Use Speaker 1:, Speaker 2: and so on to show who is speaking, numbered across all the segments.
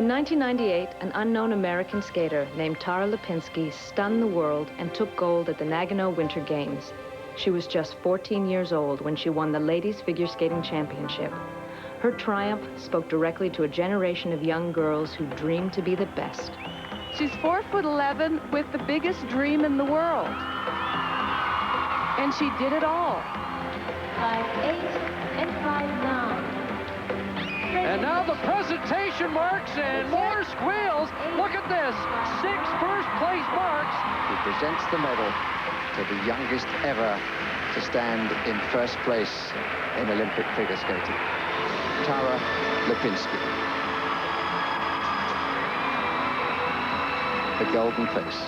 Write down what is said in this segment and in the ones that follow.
Speaker 1: In 1998, an unknown American skater named Tara Lipinski stunned the world and took gold at the Nagano Winter Games. She was just 14 years old when she won the Ladies Figure Skating Championship. Her triumph spoke directly to a generation of young girls who dreamed to be the best.
Speaker 2: She's 4'11" with the biggest dream in the world. And she did it all.
Speaker 3: 5'8" and 5'9".
Speaker 4: And now the presentation marks and more squeals. Look at this, 6 first-place marks.
Speaker 5: He presents the medal to the youngest ever to stand in first place in Olympic figure skating, Tara Lipinski. The golden face.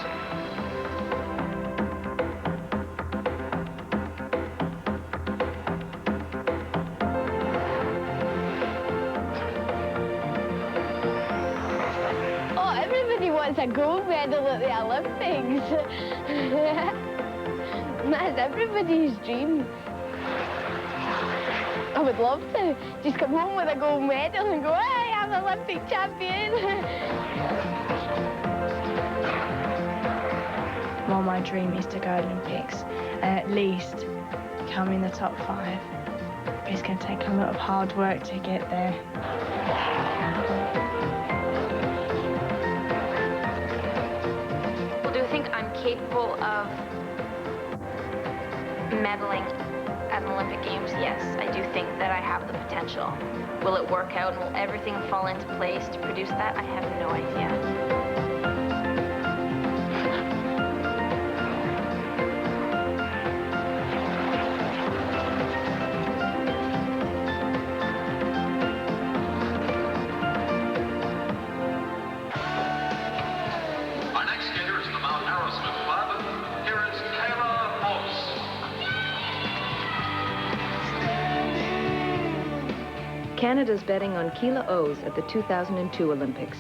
Speaker 3: Wants a gold medal at the Olympics. That's everybody's dream. I would love to just come home with a gold medal and go, hey, I'm an Olympic champion.
Speaker 6: Well, my dream is to go to Olympics and at least come in the top 5. But it's going to take a lot of hard work to get there.
Speaker 7: Capable of medaling at an Olympic Games, yes, I do think that I have the potential. Will it work out and will everything fall into place to produce that? I have no idea.
Speaker 1: Canada's betting on Keyla at the 2002 Olympics.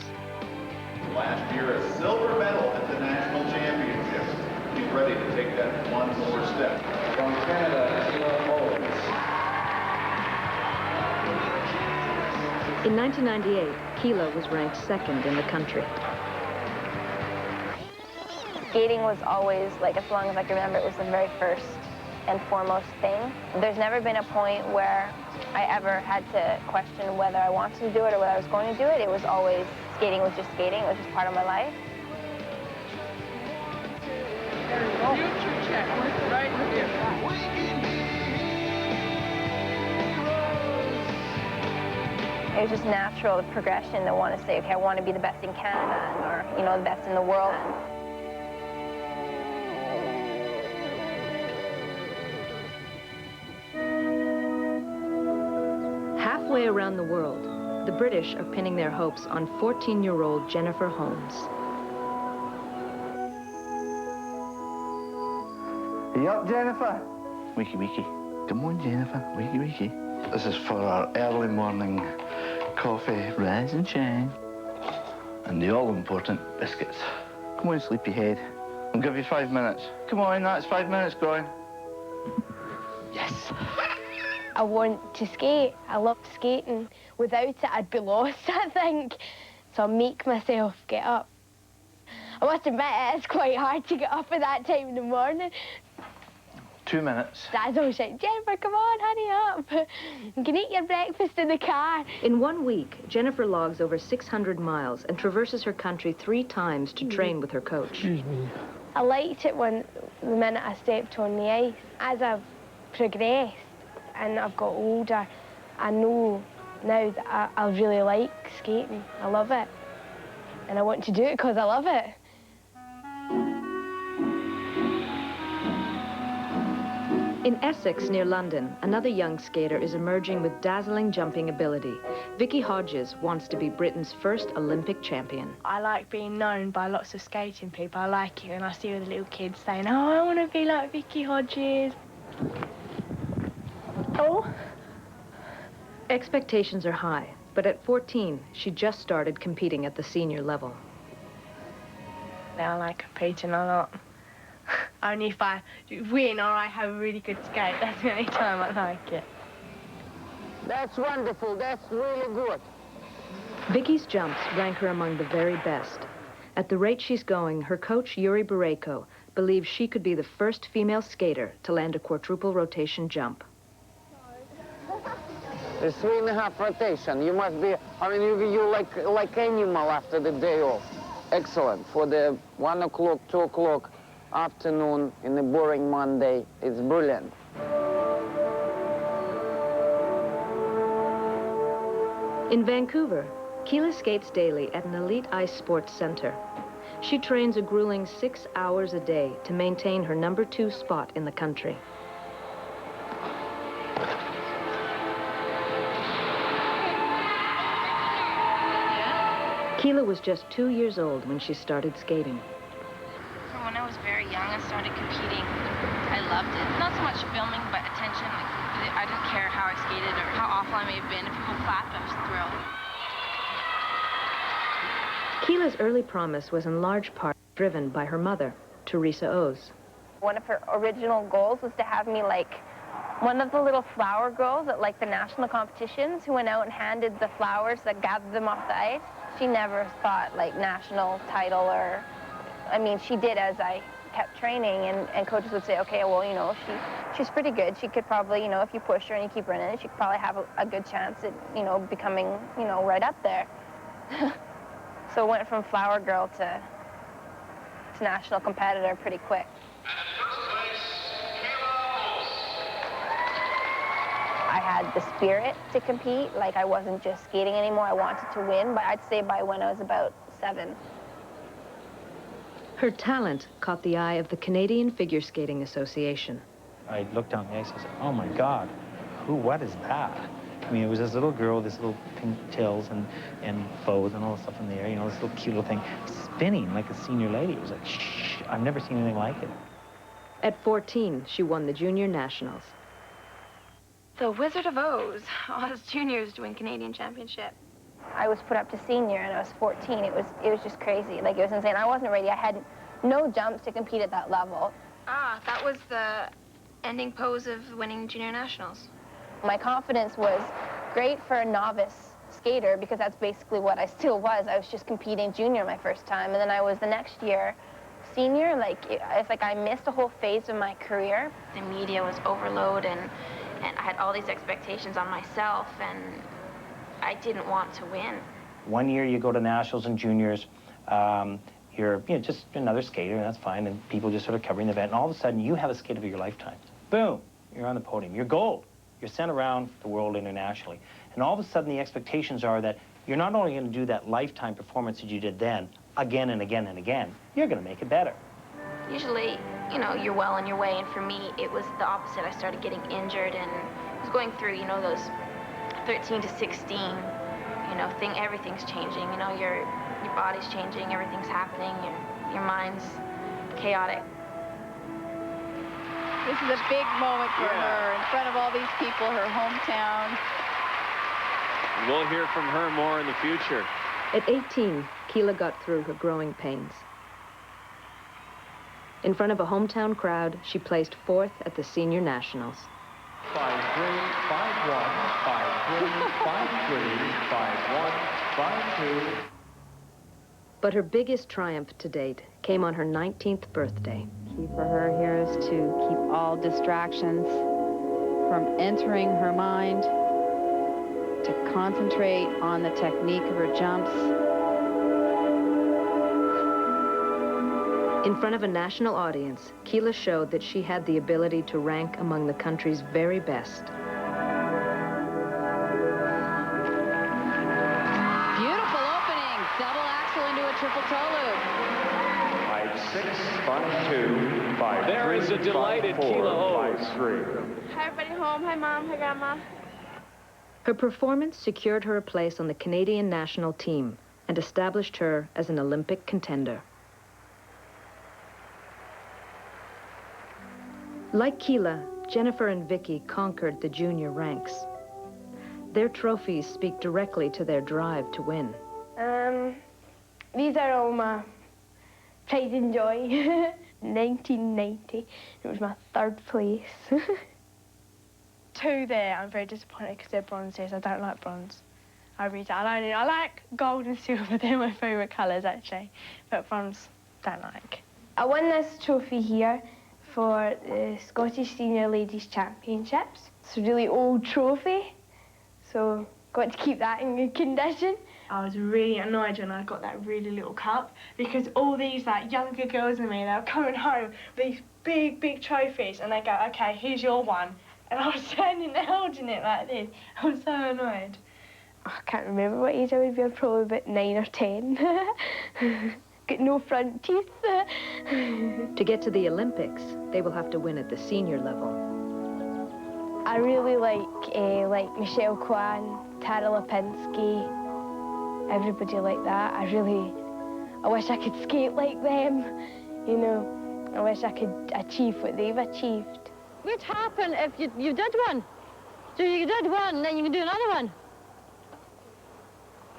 Speaker 8: Last year, a silver medal at the national championships. He's ready to take that one more step. From Canada, Keyla Holmes.
Speaker 1: In 1998, Keyla was ranked 2nd in the country.
Speaker 7: Skating was always, like, as long as I can remember, it was the very first and foremost thing. There's never been a point where I ever had to question whether I wanted to do it or whether I was going to do it. It was always, skating was just skating. It was just part of my life.
Speaker 2: Future check, right here.
Speaker 7: It was just natural, the progression to want to say, okay, I want to be the best in Canada or, you know, the best in the world.
Speaker 1: Halfway around the world, the British are pinning their hopes on 14-year-old Jennifer Holmes.
Speaker 9: You up, Jennifer? Wiki, wiki. Come on, Jennifer. Wiki, wiki. This is for our early morning coffee, rise and shine. And the all-important biscuits. Come on, sleepyhead. I'll give you 5 minutes. Come on, that's 5 minutes going. Yes.
Speaker 3: I want to skate. I love skating. Without it, I'd be lost, I think. So I make myself get up. I must admit, it's quite hard to get up at that time in the morning.
Speaker 9: 2 minutes.
Speaker 3: Dad's always like, Jennifer, come on, hurry up. You can eat your breakfast in the car.
Speaker 1: In 1 week, Jennifer logs over 600 miles and traverses her country 3 times to train with her coach.
Speaker 9: Excuse me.
Speaker 3: I liked it when the minute I stepped on the ice. As I've progressed and I've got older, I know now that I really like skating. I love it. And I want to do it because I love it.
Speaker 1: In Essex, near London, another young skater is emerging with dazzling jumping ability. Vikki Hodges wants to be Britain's first Olympic champion.
Speaker 6: I like being known by lots of skating people. I like it when I see all the little kids saying, oh, I want to be like Vikki Hodges. Oh.
Speaker 1: Expectations are high, but at 14, she just started competing at the senior level.
Speaker 6: I like competing a lot. Only if I win or I have a really good skate, that's the only time I like it.
Speaker 10: That's wonderful. That's really good.
Speaker 1: Vikki's jumps rank her among the very best. At the rate she's going, her coach, Yuri Barejko, believes she could be the first female skater to land a quadruple rotation jump.
Speaker 10: It's 3.5 rotation. You must be, I mean, you like animal after the day off. Excellent. For the 1 o'clock, 2 o'clock afternoon in a boring Monday, it's brilliant.
Speaker 1: In Vancouver, Keyla skates daily at an elite ice sports center. She trains a grueling 6 hours a day to maintain her #2 spot in the country. Keyla was just 2 years old when she started skating.
Speaker 11: From when I was very young, I started competing. I loved it. Not so much filming, but attention. I didn't care how I skated or how awful I may have been. If people clapped, I was thrilled.
Speaker 1: Keyla's early promise was in large part driven by her mother, Teresa Oz.
Speaker 7: One of her original goals was to have me like one of the little flower girls at like the national competitions who went out and handed the flowers that gathered them off the ice. She never thought like national title or, I mean, she did as I kept training, and coaches would say, okay, well, you know, she's pretty good. She could probably, you know, if you push her and you keep running, she could probably have a good chance at, you know, becoming, you know, right up there. So it went from flower girl to national competitor pretty quick. I had the spirit to compete. Like, I wasn't just skating anymore. I wanted to win, but I'd say by when I was about 7.
Speaker 1: Her talent caught the eye of the Canadian Figure Skating Association.
Speaker 12: I looked down the ice and said, oh my God, what is that? I mean, it was this little girl, this little pink tails and bows and all this stuff in the air, you know, this little cute little thing, spinning like a senior lady. It was like, shh, I've never seen anything like it.
Speaker 1: At 14, she won the Junior Nationals.
Speaker 11: The Wizard of Oz, all his juniors to win Canadian Championship.
Speaker 7: I was put up to senior and I was 14. It was just crazy. Like, it was insane. I wasn't ready. I had no jumps to compete at that level.
Speaker 11: Ah, that was the ending pose of winning Junior Nationals.
Speaker 7: My confidence was great for a novice skater because that's basically what I still was. I was just competing junior my first time, and then I was the next year senior. Like, it's like I missed a whole phase of my career.
Speaker 11: The media was overload, and I had all these expectations on myself, and I didn't want to win.
Speaker 12: One year you go to nationals and juniors, you're just another skater, and that's fine, and people just sort of covering the event, and all of a sudden you have a skate of your lifetime. Boom, you're on the podium, you're gold. You're sent around the world internationally. And all of a sudden the expectations are that you're not only going to do that lifetime performance that you did then, again and again and again, you're going to make it better.
Speaker 11: Usually, you know, you're well on your way, and for me, it was the opposite. I started getting injured, and I was going through, you know, those 13 to 16, you know, everything's changing, you know, your body's changing, everything's happening, your mind's chaotic.
Speaker 2: This is a big moment for her in front of all these people, her hometown.
Speaker 13: We'll hear from her more in the future.
Speaker 1: At 18, Keyla got through her growing pains. In front of a hometown crowd, she placed 4th at the Senior Nationals.
Speaker 4: 5-3, 5-1, 5-3, 5-3, 5-1, 5-2.
Speaker 1: But her biggest triumph to date came on her 19th birthday.
Speaker 2: Key for her here is to keep all distractions from entering her mind, to concentrate on the technique of her jumps.
Speaker 1: In front of a national audience, Keyla showed that she had the ability to rank among the country's very best.
Speaker 2: Beautiful opening. Double axel into a triple toe loop.
Speaker 13: 5-6, 5-2, 5-3, there is a delighted Keyla Oz. 5-3.
Speaker 3: Hi, everybody home. Hi, Mom. Hi, Grandma.
Speaker 1: Her performance secured her a place on the Canadian national team and established her as an Olympic contender. Like Keyla, Jennifer and Vikki conquered the junior ranks. Their trophies speak directly to their drive to win.
Speaker 3: These are all my pride and joy. 1990, it was my 3rd place.
Speaker 6: 2 there, I'm very disappointed because they're bronzes. I don't like bronze. I really don't. I like gold and silver. They're my favourite colours, actually. But bronze, don't like.
Speaker 3: I won this trophy here for the Scottish Senior Ladies Championships. It's a really old trophy, so got to keep that in good condition.
Speaker 6: I was really annoyed when I got that really little cup because all these like younger girls than me, they were coming home with these big, big trophies and they go, okay, here's your one. And I was standing there holding it like this. I was so annoyed.
Speaker 3: I can't remember what age I would be. Probably about 9 or 10. Got no front teeth.
Speaker 1: To get to the Olympics, they will have to win at the senior level.
Speaker 3: I really like Michelle Kwan, Tara Lipinski, everybody like that. I wish I could skate like them, you know. I wish I could achieve what they've achieved.
Speaker 14: What would happen if you did one? So you did one, then you can do another one.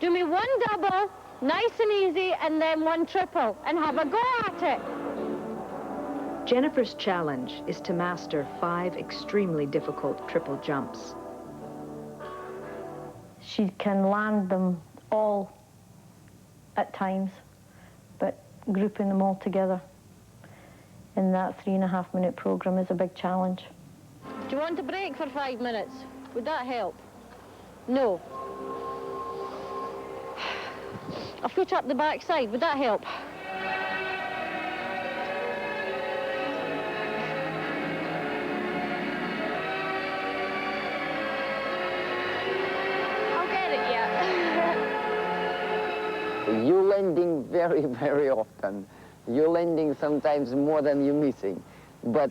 Speaker 14: Do me one double, nice and easy, and then one triple, and have a go at it.
Speaker 1: Jennifer's challenge is to master 5 extremely difficult triple jumps.
Speaker 14: She can land them all at times, but grouping them all together in that 3.5-minute program is a big challenge. Do you want a break for 5 minutes? Would that help? No. A foot up the backside, would that help?
Speaker 3: I'll get it, yeah.
Speaker 10: You're landing very, very often. You're landing sometimes more than you're missing. But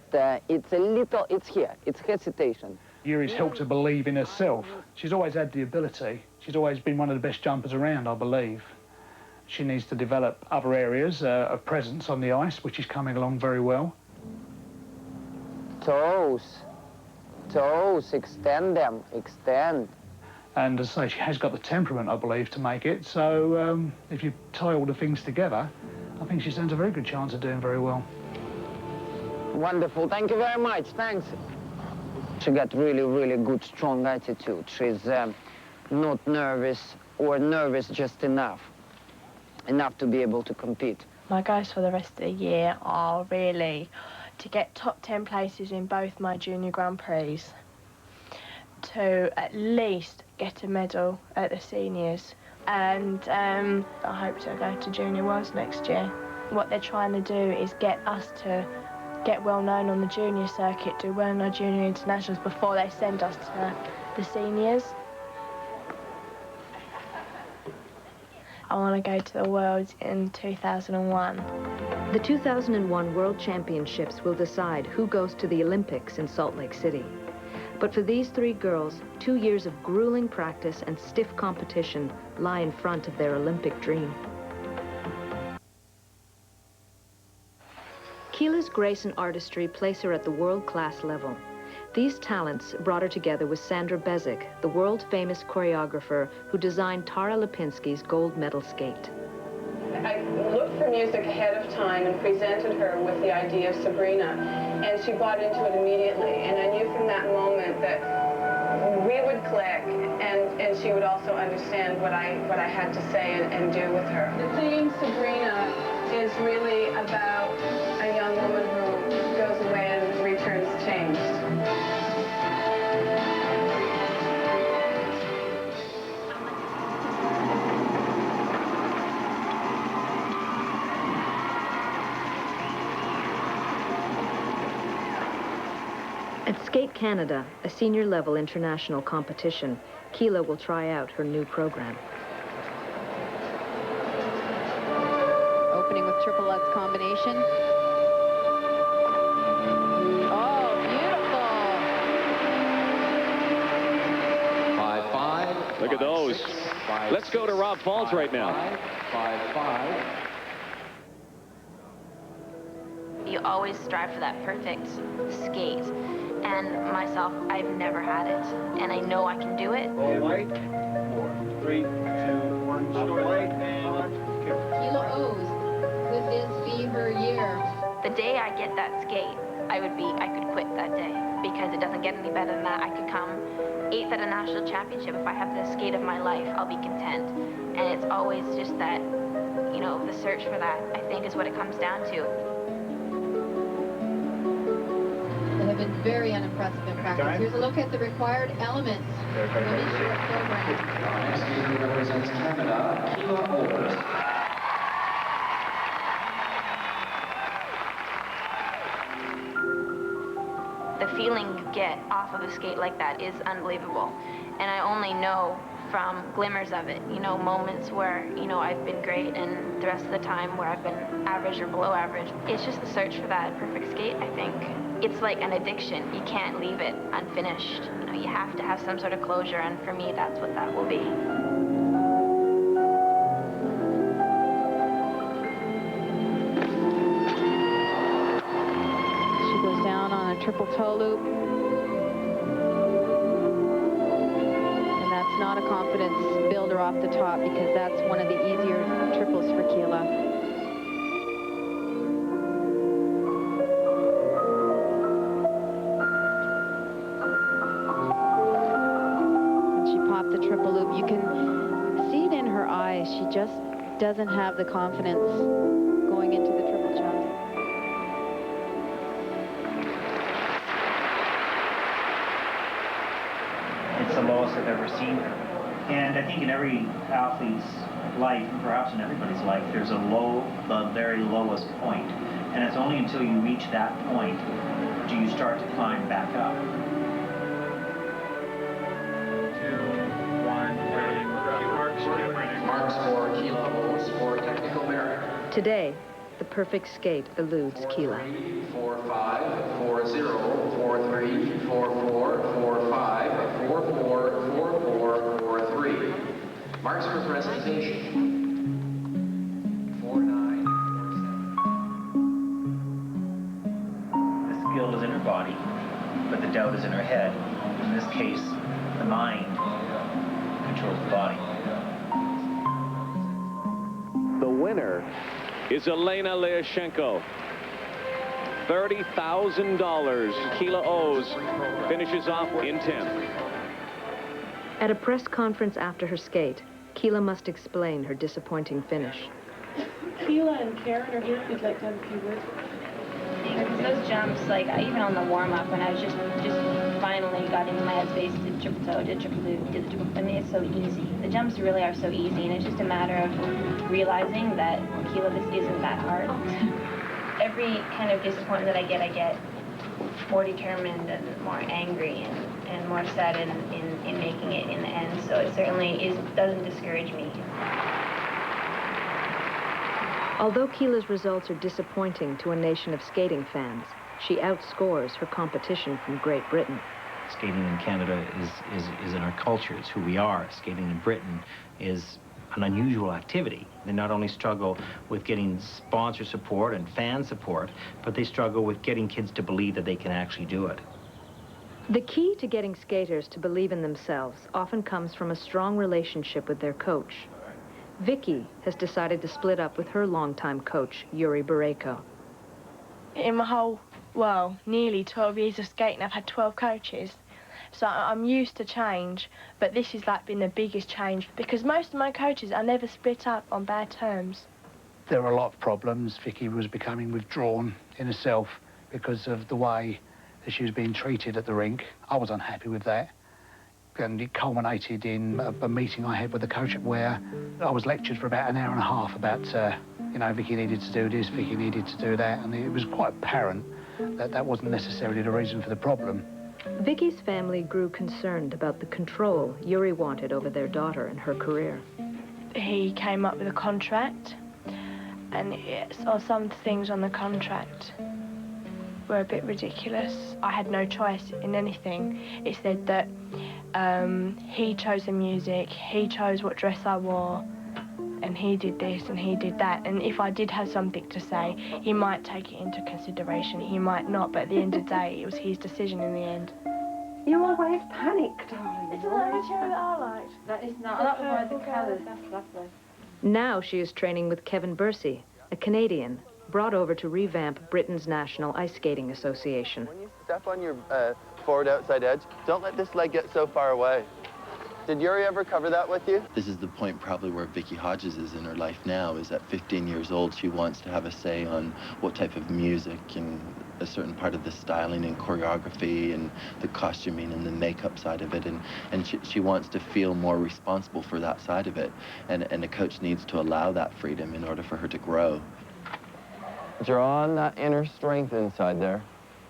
Speaker 10: it's here, it's hesitation.
Speaker 15: Yuri's helped her believe in herself. She's always had the ability. She's always been one of the best jumpers around, I believe. She needs to develop other areas of presence on the ice, which is coming along very well.
Speaker 10: Toes, extend them, extend.
Speaker 15: And as I say, she has got the temperament, I believe, to make it. So if you tie all the things together, I think she stands a very good chance of doing very well.
Speaker 10: Wonderful, thank you very much, thanks. She got really, really good, strong attitude. She's not nervous or nervous just enough to be able to compete.
Speaker 6: My goals for the rest of the year are really to get top 10 places in both my junior Grand Prix, to at least get a medal at the seniors, and I hope to go to Junior Worlds next year. What they're trying to do is get us to get well known on the junior circuit, do well in our junior internationals before they send us to the seniors. I want to go to the Worlds in 2001.
Speaker 1: The 2001 World Championships will decide who goes to the Olympics in Salt Lake City. But for these 3 girls, 2 years of grueling practice and stiff competition lie in front of their Olympic dream. Keyla's grace and artistry place her at the world-class level. These talents brought her together with Sandra Bezic, the world-famous choreographer who designed Tara Lipinski's gold medal skate.
Speaker 16: I looked for music ahead of time and presented her with the idea of Sabrina, and she bought into it immediately. And I knew from that moment that we would click, and she would also understand what I had to say and do with her. The theme, Sabrina, is really about a young woman who goes away and returns changed.
Speaker 1: At Skate Canada, a senior-level international competition, Keyla will try out her new program.
Speaker 2: Opening with triple Lutz combination. Oh, beautiful.
Speaker 13: 5-5.
Speaker 17: Look at those.
Speaker 13: 5, 6, 5,
Speaker 17: Let's go to Rob Falls right now.
Speaker 13: 5-5.
Speaker 11: You always strive for that perfect skate. And myself, I've never had it. And I know I can do it.
Speaker 18: All white. 4, 3, 2, 1. Short white and
Speaker 2: Keyla O's. Could this be her year?
Speaker 11: The day I get that skate, I could quit that day because it doesn't get any better than that. I could come 8th at a national championship, if I have the skate of my life, I'll be content. And it's always just that, you know, the search for that, I think, is what it comes down to.
Speaker 17: They have been very unimpressive in practice. Here's a look at the required elements for the women's short program.
Speaker 13: Our next skater represents Canada, Keyla Holmes.
Speaker 11: The feeling you get off of a skate like that is unbelievable. And I only know from glimmers of it, you know, moments where, you know, I've been great and the rest of the time where I've been average or below average. It's just the search for that perfect skate, I think. It's like an addiction. You can't leave it unfinished. You know, you have to have some sort of closure, and for me, that's what that will be.
Speaker 2: She goes down on a triple toe loop. And that's not a confidence builder off the top, because that's one of the easier triples for Keyla. The triple loop, you can see it in her eyes. She just doesn't have the confidence going into the triple jump.
Speaker 12: It's the lowest I've ever seen her. And I think in every athlete's life, and perhaps in everybody's life, there's a low, the very lowest point. And it's only until you reach that point do you start to climb back up.
Speaker 13: Marks for Keyla Holmes for technical merit.
Speaker 1: Today, the perfect skate eludes Keyla.
Speaker 13: 4-5, 4-0, 4-3, 4-4, 4-5, 4-4, 4-4, 4-3. Marks for presentation. 4-9, 4-7.
Speaker 12: The skill is in her body, but the doubt is in her head. In this case, the mind controls the body.
Speaker 19: The winner is Elena Leoshenko. $30,000 Keyla owes, finishes off in 10th.
Speaker 1: At a press conference after her skate, Keyla must explain her disappointing finish.
Speaker 6: Keyla and Karen are here if you'd like to have a few words.
Speaker 11: Those jumps, like even on the warm-up, when I was just finally got into my headspace, did triple toe, did triple loop, did the triple. I mean, it's so easy. The jumps really are so easy, and it's just a matter of realizing that, Keyla, this isn't that hard. Every kind of disappointment that I get more determined and more angry and more set in making it in the end. So it certainly doesn't discourage me.
Speaker 1: Although Keyla's results are disappointing to a nation of skating fans, she outscores her competition from Great Britain.
Speaker 12: Skating in Canada is in our culture. It's who we are. Skating in Britain is an unusual activity. They not only struggle with getting sponsor support and fan support, but they struggle with getting kids to believe that they can actually do it.
Speaker 1: The key to getting skaters to believe in themselves often comes from a strong relationship with their coach. Vikki has decided to split up with her longtime coach, Yuri Bareko.
Speaker 6: In my whole, well, nearly 12 years of skating, I've had 12 coaches. So I'm used to change, but this has like been the biggest change because most of my coaches are never split up on bad terms.
Speaker 15: There were a lot of problems. Vikki was becoming withdrawn in herself because of the way that she was being treated at the rink. I was unhappy with that. And it culminated in a meeting I had with the coach where I was lectured for about an hour and a half about, you know, Vikki needed to do this, Vikki needed to do that, and it was quite apparent that that wasn't necessarily the reason for the problem.
Speaker 1: Vikki's family grew concerned about the control Yuri wanted over their daughter and her career.
Speaker 6: He came up with a contract, and some things on the contract were a bit ridiculous. I had no choice in anything. It said that he chose the music, he chose what dress I wore, and he did this and he did that. And if I did have something to say, he might take it into consideration, he might not, but at the end of the day, it was his decision in the end.
Speaker 20: You always panic, darling.
Speaker 6: Isn't that the material that I liked?
Speaker 20: That is not. That was one of the colours. That's lovely.
Speaker 1: Now she is training with Kevin Bursey, a Canadian, brought over to revamp Britain's National Ice Skating Association.
Speaker 21: step on your forward outside edge. Don't let this leg get so far away. Did Yuri ever cover that with you?
Speaker 22: This is the point probably where Vikki Hodges is in her life now, is at 15 years old, she wants to have a say on what type of music and a certain part of the styling and choreography and the costuming and the makeup side of it, and she wants to feel more responsible for that side of it, and a coach needs to allow that freedom in order for her to grow.
Speaker 10: Draw on that inner strength inside there.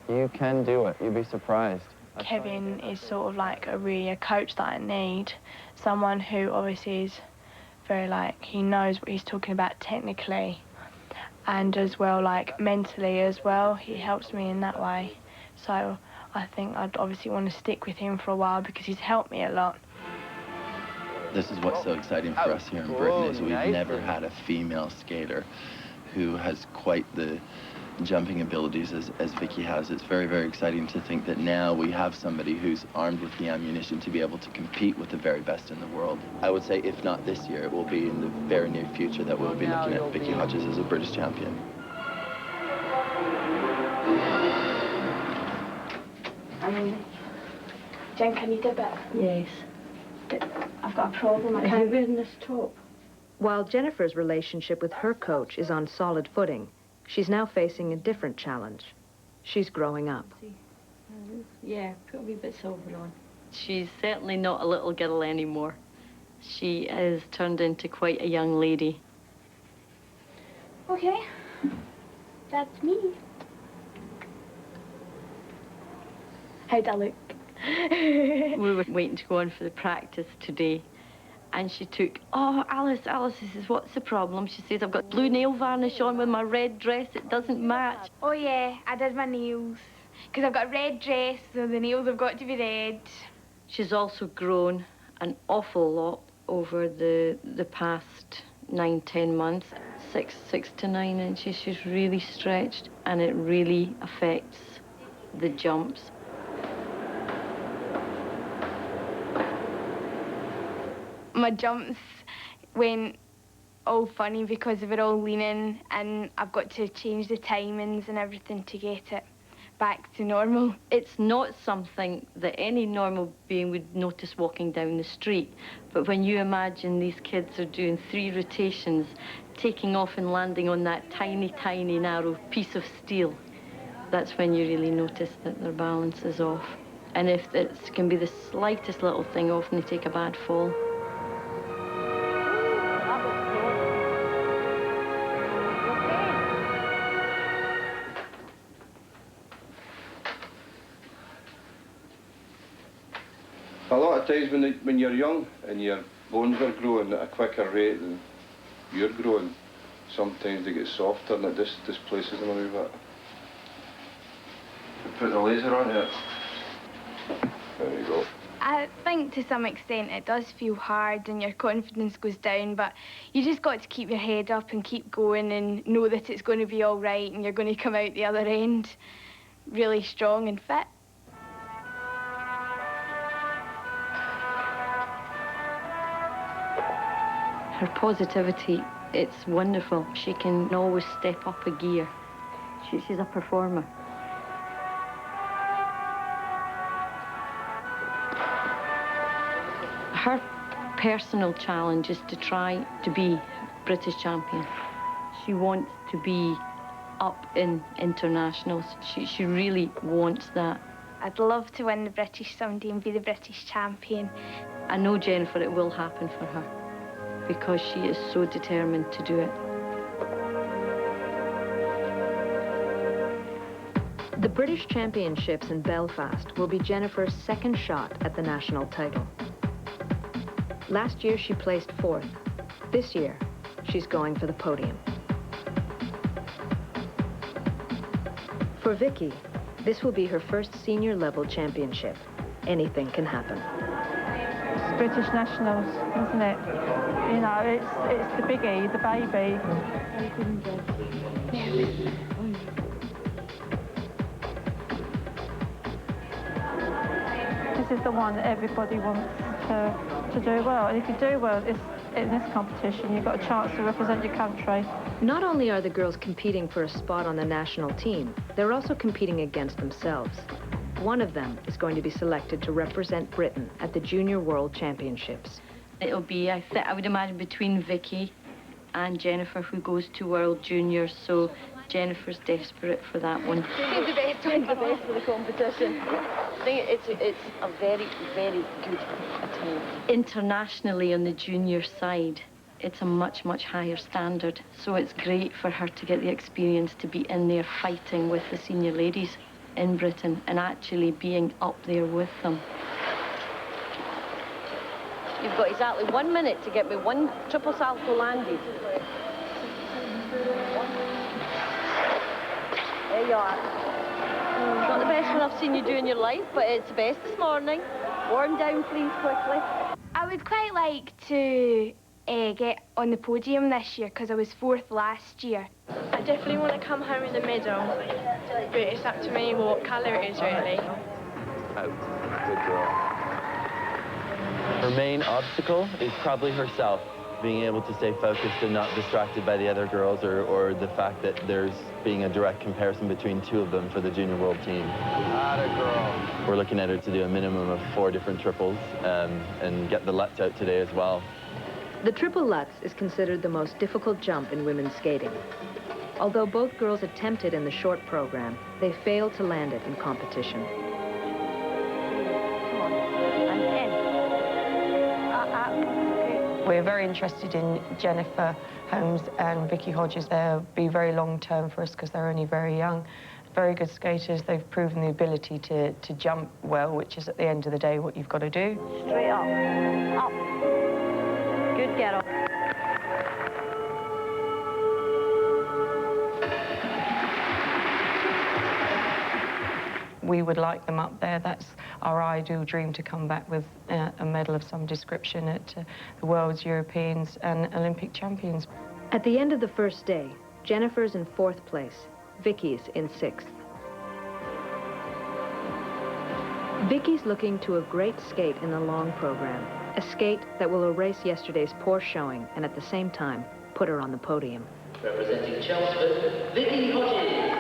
Speaker 10: You can do it. You'd be surprised.
Speaker 6: Kevin is sort of like a coach that I need. Someone who obviously is very he knows what he's talking about technically, and as well mentally as well. He helps me in that way. So I think I'd obviously want to stick with him for a while because he's helped me a lot.
Speaker 22: This is what's so exciting for us here in Britain, is we've never had a female skater who has quite the jumping abilities as Vikki has. It's very, very exciting to think that now we have somebody who's armed with the ammunition to be able to compete with the very best in the world. I would say if not this year, it will be in the very near future that we'll be looking at Vikki Hodges as a British champion.
Speaker 6: Jen, can you do it?
Speaker 14: Yes.
Speaker 6: I've got a problem. I can't wear this top.
Speaker 1: While Jennifer's relationship with her coach is on solid footing, she's now facing a different challenge. She's growing up.
Speaker 23: Yeah, put a wee bit silver on. She's certainly not a little girl anymore. She is turned into quite a young lady.
Speaker 6: Okay, that's me. How'd I look?
Speaker 23: We were waiting to go on for the practice today, and she took, oh, Alice, this is what's the problem? She says, I've got blue nail varnish on with my red dress, it doesn't match.
Speaker 3: Oh yeah, I did my nails. Because I've got a red dress, so the nails have got to be red.
Speaker 23: She's also grown an awful lot over the past 9-10 months. 6 to 9 inches, she's really stretched, and it really affects the jumps.
Speaker 3: My jumps went all funny because they were all leaning, and I've got to change the timings and everything to get it back to normal.
Speaker 23: It's not something that any normal being would notice walking down the street, but when you imagine these kids are doing 3 rotations, taking off and landing on that tiny, tiny, narrow piece of steel, that's when you really notice that their balance is off. And if it can be the slightest little thing off and they take a bad fall.
Speaker 18: A lot of times when you're young and your bones are growing at a quicker rate than you're growing, sometimes they get softer and it just displaces them a wee bit. Put the laser on it. There you go.
Speaker 3: I think to some extent it does feel hard and your confidence goes down, but you just got to keep your head up and keep going and know that it's going to be all right and you're going to come out the other end really strong and fit.
Speaker 23: Her positivity, it's wonderful. She can always step up a gear. She's a performer. Her personal challenge is to try to be British champion. She wants to be up in internationals. She really wants that.
Speaker 3: I'd love to win the British someday and be the British champion.
Speaker 23: I know, Jennifer, it will happen for her, because she is so determined to do it.
Speaker 1: The British Championships in Belfast will be Jennifer's second shot at the national title. Last year she placed 4th. This year, she's going for the podium. For Vikki, this will be her first senior level championship. Anything can happen.
Speaker 24: It's British nationals, isn't it? You know, it's the biggie, the baby. This is the one that everybody wants to do well. And if you do well in this competition, you've got a chance to represent your country
Speaker 1: Not only are the girls competing for a spot on the national team, they're also competing against themselves. One of them is going to be selected to represent Britain at the Junior World Championships.
Speaker 23: It'll be, I would imagine, between Vikki and Jennifer, who goes to World Juniors, so Jennifer's desperate for that one. She's the best for the competition. I think it's a very, very good team. Internationally on the junior side, it's a much, much higher standard. So it's great for her to get the experience to be in there fighting with the senior ladies in Britain and actually being up there with them. You've got exactly 1 minute to get me one triple salto landed. There you are. Not the best one I've seen you do in your life, but it's the best this morning. Warm down, please, quickly.
Speaker 3: I would quite like to get on the podium this year because I was 4th last year.
Speaker 6: I definitely want to come home with a medal, but it's up to me what colour it is, really.
Speaker 21: Oh, good girl. Her main obstacle is probably herself, being able to stay focused and not distracted by the other girls or the fact that there's being a direct comparison between 2 of them for the Junior World team. Atta girl. We're looking at her to do a minimum of 4 different triples and get the Lutz out today as well.
Speaker 1: The triple Lutz is considered the most difficult jump in women's skating. Although both girls attempted in the short program, they failed to land it in competition.
Speaker 5: We're very interested in Jennifer Holmes and Vikki Hodges. They'll be very long-term for us because they're only very young. Very good skaters. They've proven the ability to jump well, which is at the end of the day what you've got to do.
Speaker 23: Straight up. Up. Good girl.
Speaker 5: We would like them up there. That's our ideal dream, to come back with a medal of some description at the World's, Europeans and Olympic champions.
Speaker 1: At the end of the first day, Jennifer's in 4th place, Vikki's in 6th. Vikki's looking to a great skate in the long program, a skate that will erase yesterday's poor showing and at the same time put her on the podium.
Speaker 7: Representing Chelmsford, Vikki Hodges.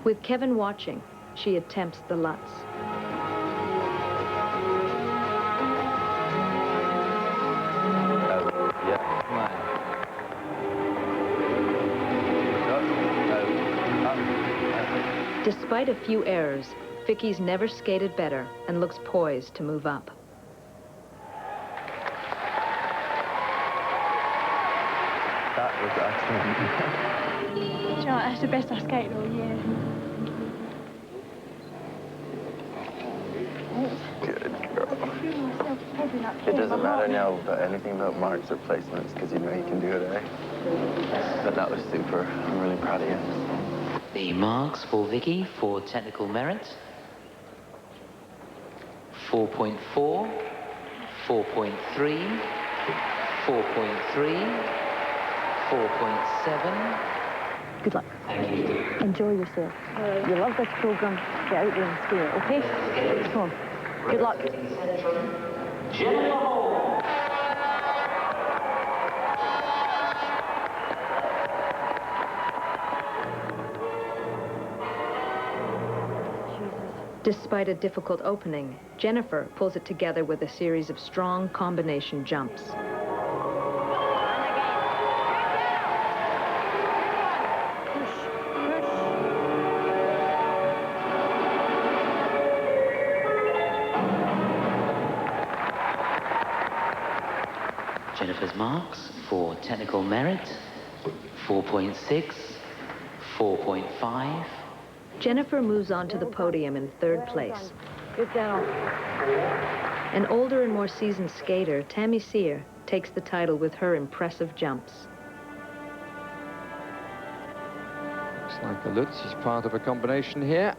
Speaker 1: With Kevin watching, she attempts the Lutz. Despite a few errors, Vikki's never skated better and looks poised to move up.
Speaker 21: That was excellent.
Speaker 6: Do you know what, that's the best I've skated all year.
Speaker 21: Good girl. It doesn't matter now about anything about marks or placements because you know you can do it, eh? But that was super. I'm really proud of you.
Speaker 7: The marks for Vikki for technical merit: 4.4, 4.3, 4.3, 4.7.
Speaker 14: Good luck.
Speaker 7: Thank you.
Speaker 14: Enjoy yourself. You love this program. Get out there and skate, okay? Come on. Good luck.
Speaker 1: Despite a difficult opening, Jennifer pulls it together with a series of strong combination jumps.
Speaker 7: Jennifer's marks for technical merit: 4.6, 4.5.
Speaker 1: Jennifer moves on to the podium in 3rd place.
Speaker 14: Good girl.
Speaker 1: An older and more seasoned skater, Tammy Sear, takes the title with her impressive jumps.
Speaker 4: Looks like the Lutz is part of a combination here.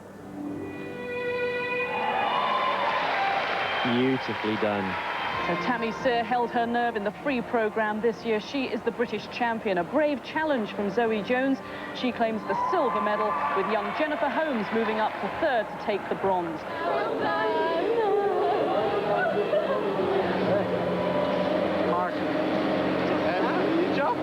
Speaker 8: Beautifully done. So Tammy Sear held her nerve in the free programme this year. She is the British champion. A brave challenge from Zoe Jones. She claims the silver medal, with young Jennifer Holmes moving up to third to take the bronze.
Speaker 4: Martin. Good job.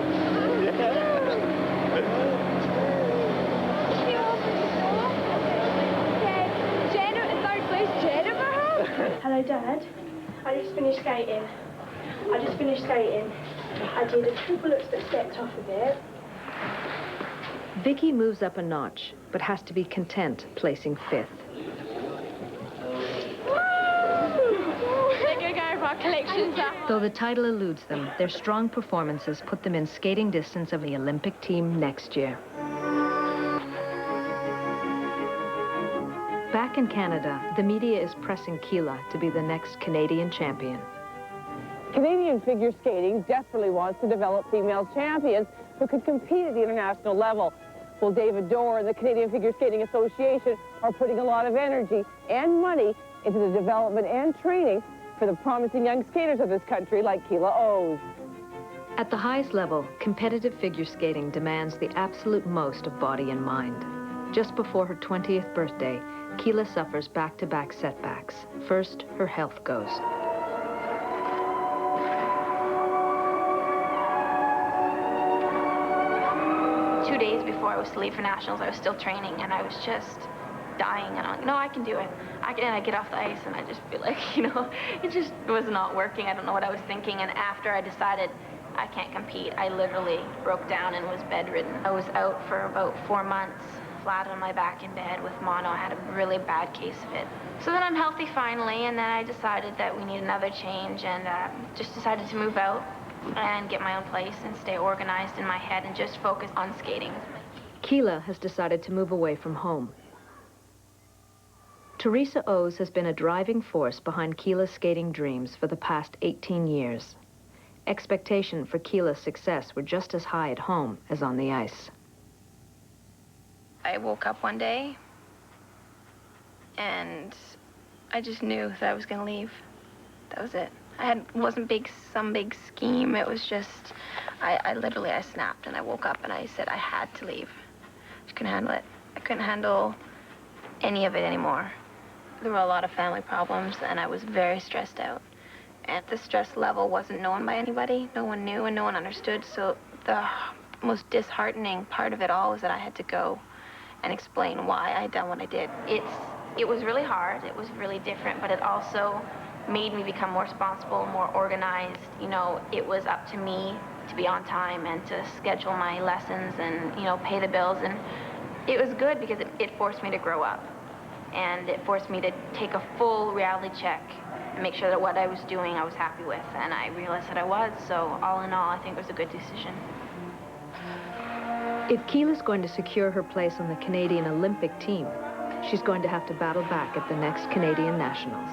Speaker 9: Hello, Dad. I just finished skating. I did a triple lutz but stepped off a bit.
Speaker 1: Vikki moves up a notch, but has to be content placing 5th.
Speaker 6: They're going to go for our collections now.
Speaker 1: Though the title eludes them, their strong performances put them in skating distance of the Olympic team next year. Back in Canada, the media is pressing Keyla to be the next Canadian champion.
Speaker 16: Canadian figure skating desperately wants to develop female champions who could compete at the international level. Well, David Dorr and the Canadian Figure Skating Association are putting a lot of energy and money into the development and training for the promising young skaters of this country like Keyla O's.
Speaker 1: At the highest level, competitive figure skating demands the absolute most of body and mind. Just before her 20th birthday, Keyla suffers back-to-back setbacks. First, her health goes.
Speaker 11: Two days before I was to leave for nationals, I was still training, and I was just dying. And I'm like, no, I can do it. And I get off the ice, and I just feel like, it just was not working. I don't know what I was thinking. And after I decided I can't compete, I literally broke down and was bedridden. I was out for about 4 months. Flat on my back in bed with mono. I had a really bad case of it. So then I'm healthy finally, and then I decided that we need another change, and just decided to move out and get my own place and stay organized in my head and just focus on skating.
Speaker 1: Keyla has decided to move away from home. Teresa O's has been a driving force behind Keyla's skating dreams for the past 18 years. Expectation for Keyla's success were just as high at home as on the ice.
Speaker 11: I woke up one day, and I just knew that I was going to leave. That was it. Wasn't some big scheme. It was just, I literally snapped, and I woke up, and I said I had to leave. I just couldn't handle it. I couldn't handle any of it anymore. There were a lot of family problems, and I was very stressed out. And the stress level wasn't known by anybody. No one knew, and no one understood. So the most disheartening part of it all was that I had to go and explain why I had done what I did. It was really hard, it was really different, but it also made me become more responsible, more organized. It was up to me to be on time and to schedule my lessons and, pay the bills. And it was good because it forced me to grow up. And it forced me to take a full reality check and make sure that what I was doing I was happy with. And I realized that I was, so all in all, I think it was a good decision.
Speaker 1: If Keyla's going to secure her place on the Canadian Olympic team, she's going to have to battle back at the next Canadian Nationals.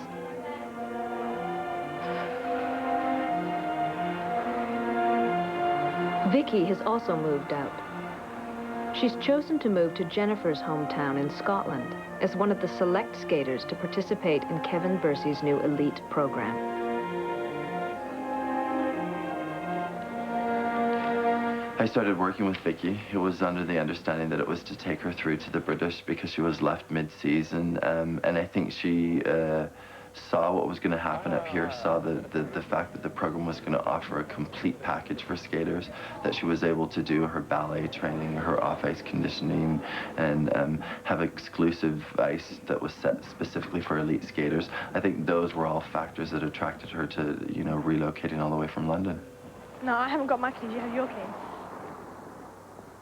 Speaker 1: Vikki has also moved out. She's chosen to move to Jennifer's hometown in Scotland as one of the select skaters to participate in Kevin Bursey's new elite program.
Speaker 22: I started working with Vikki. It was under the understanding that it was to take her through to the British because she was left mid-season, and I think she saw what was going to happen up here, saw the fact that the program was going to offer a complete package for skaters, that she was able to do her ballet training, her off-ice conditioning, and have exclusive ice that was set specifically for elite skaters. I think those were all factors that attracted her to, relocating all the way from London.
Speaker 6: No, I haven't got my keys. You have your keys.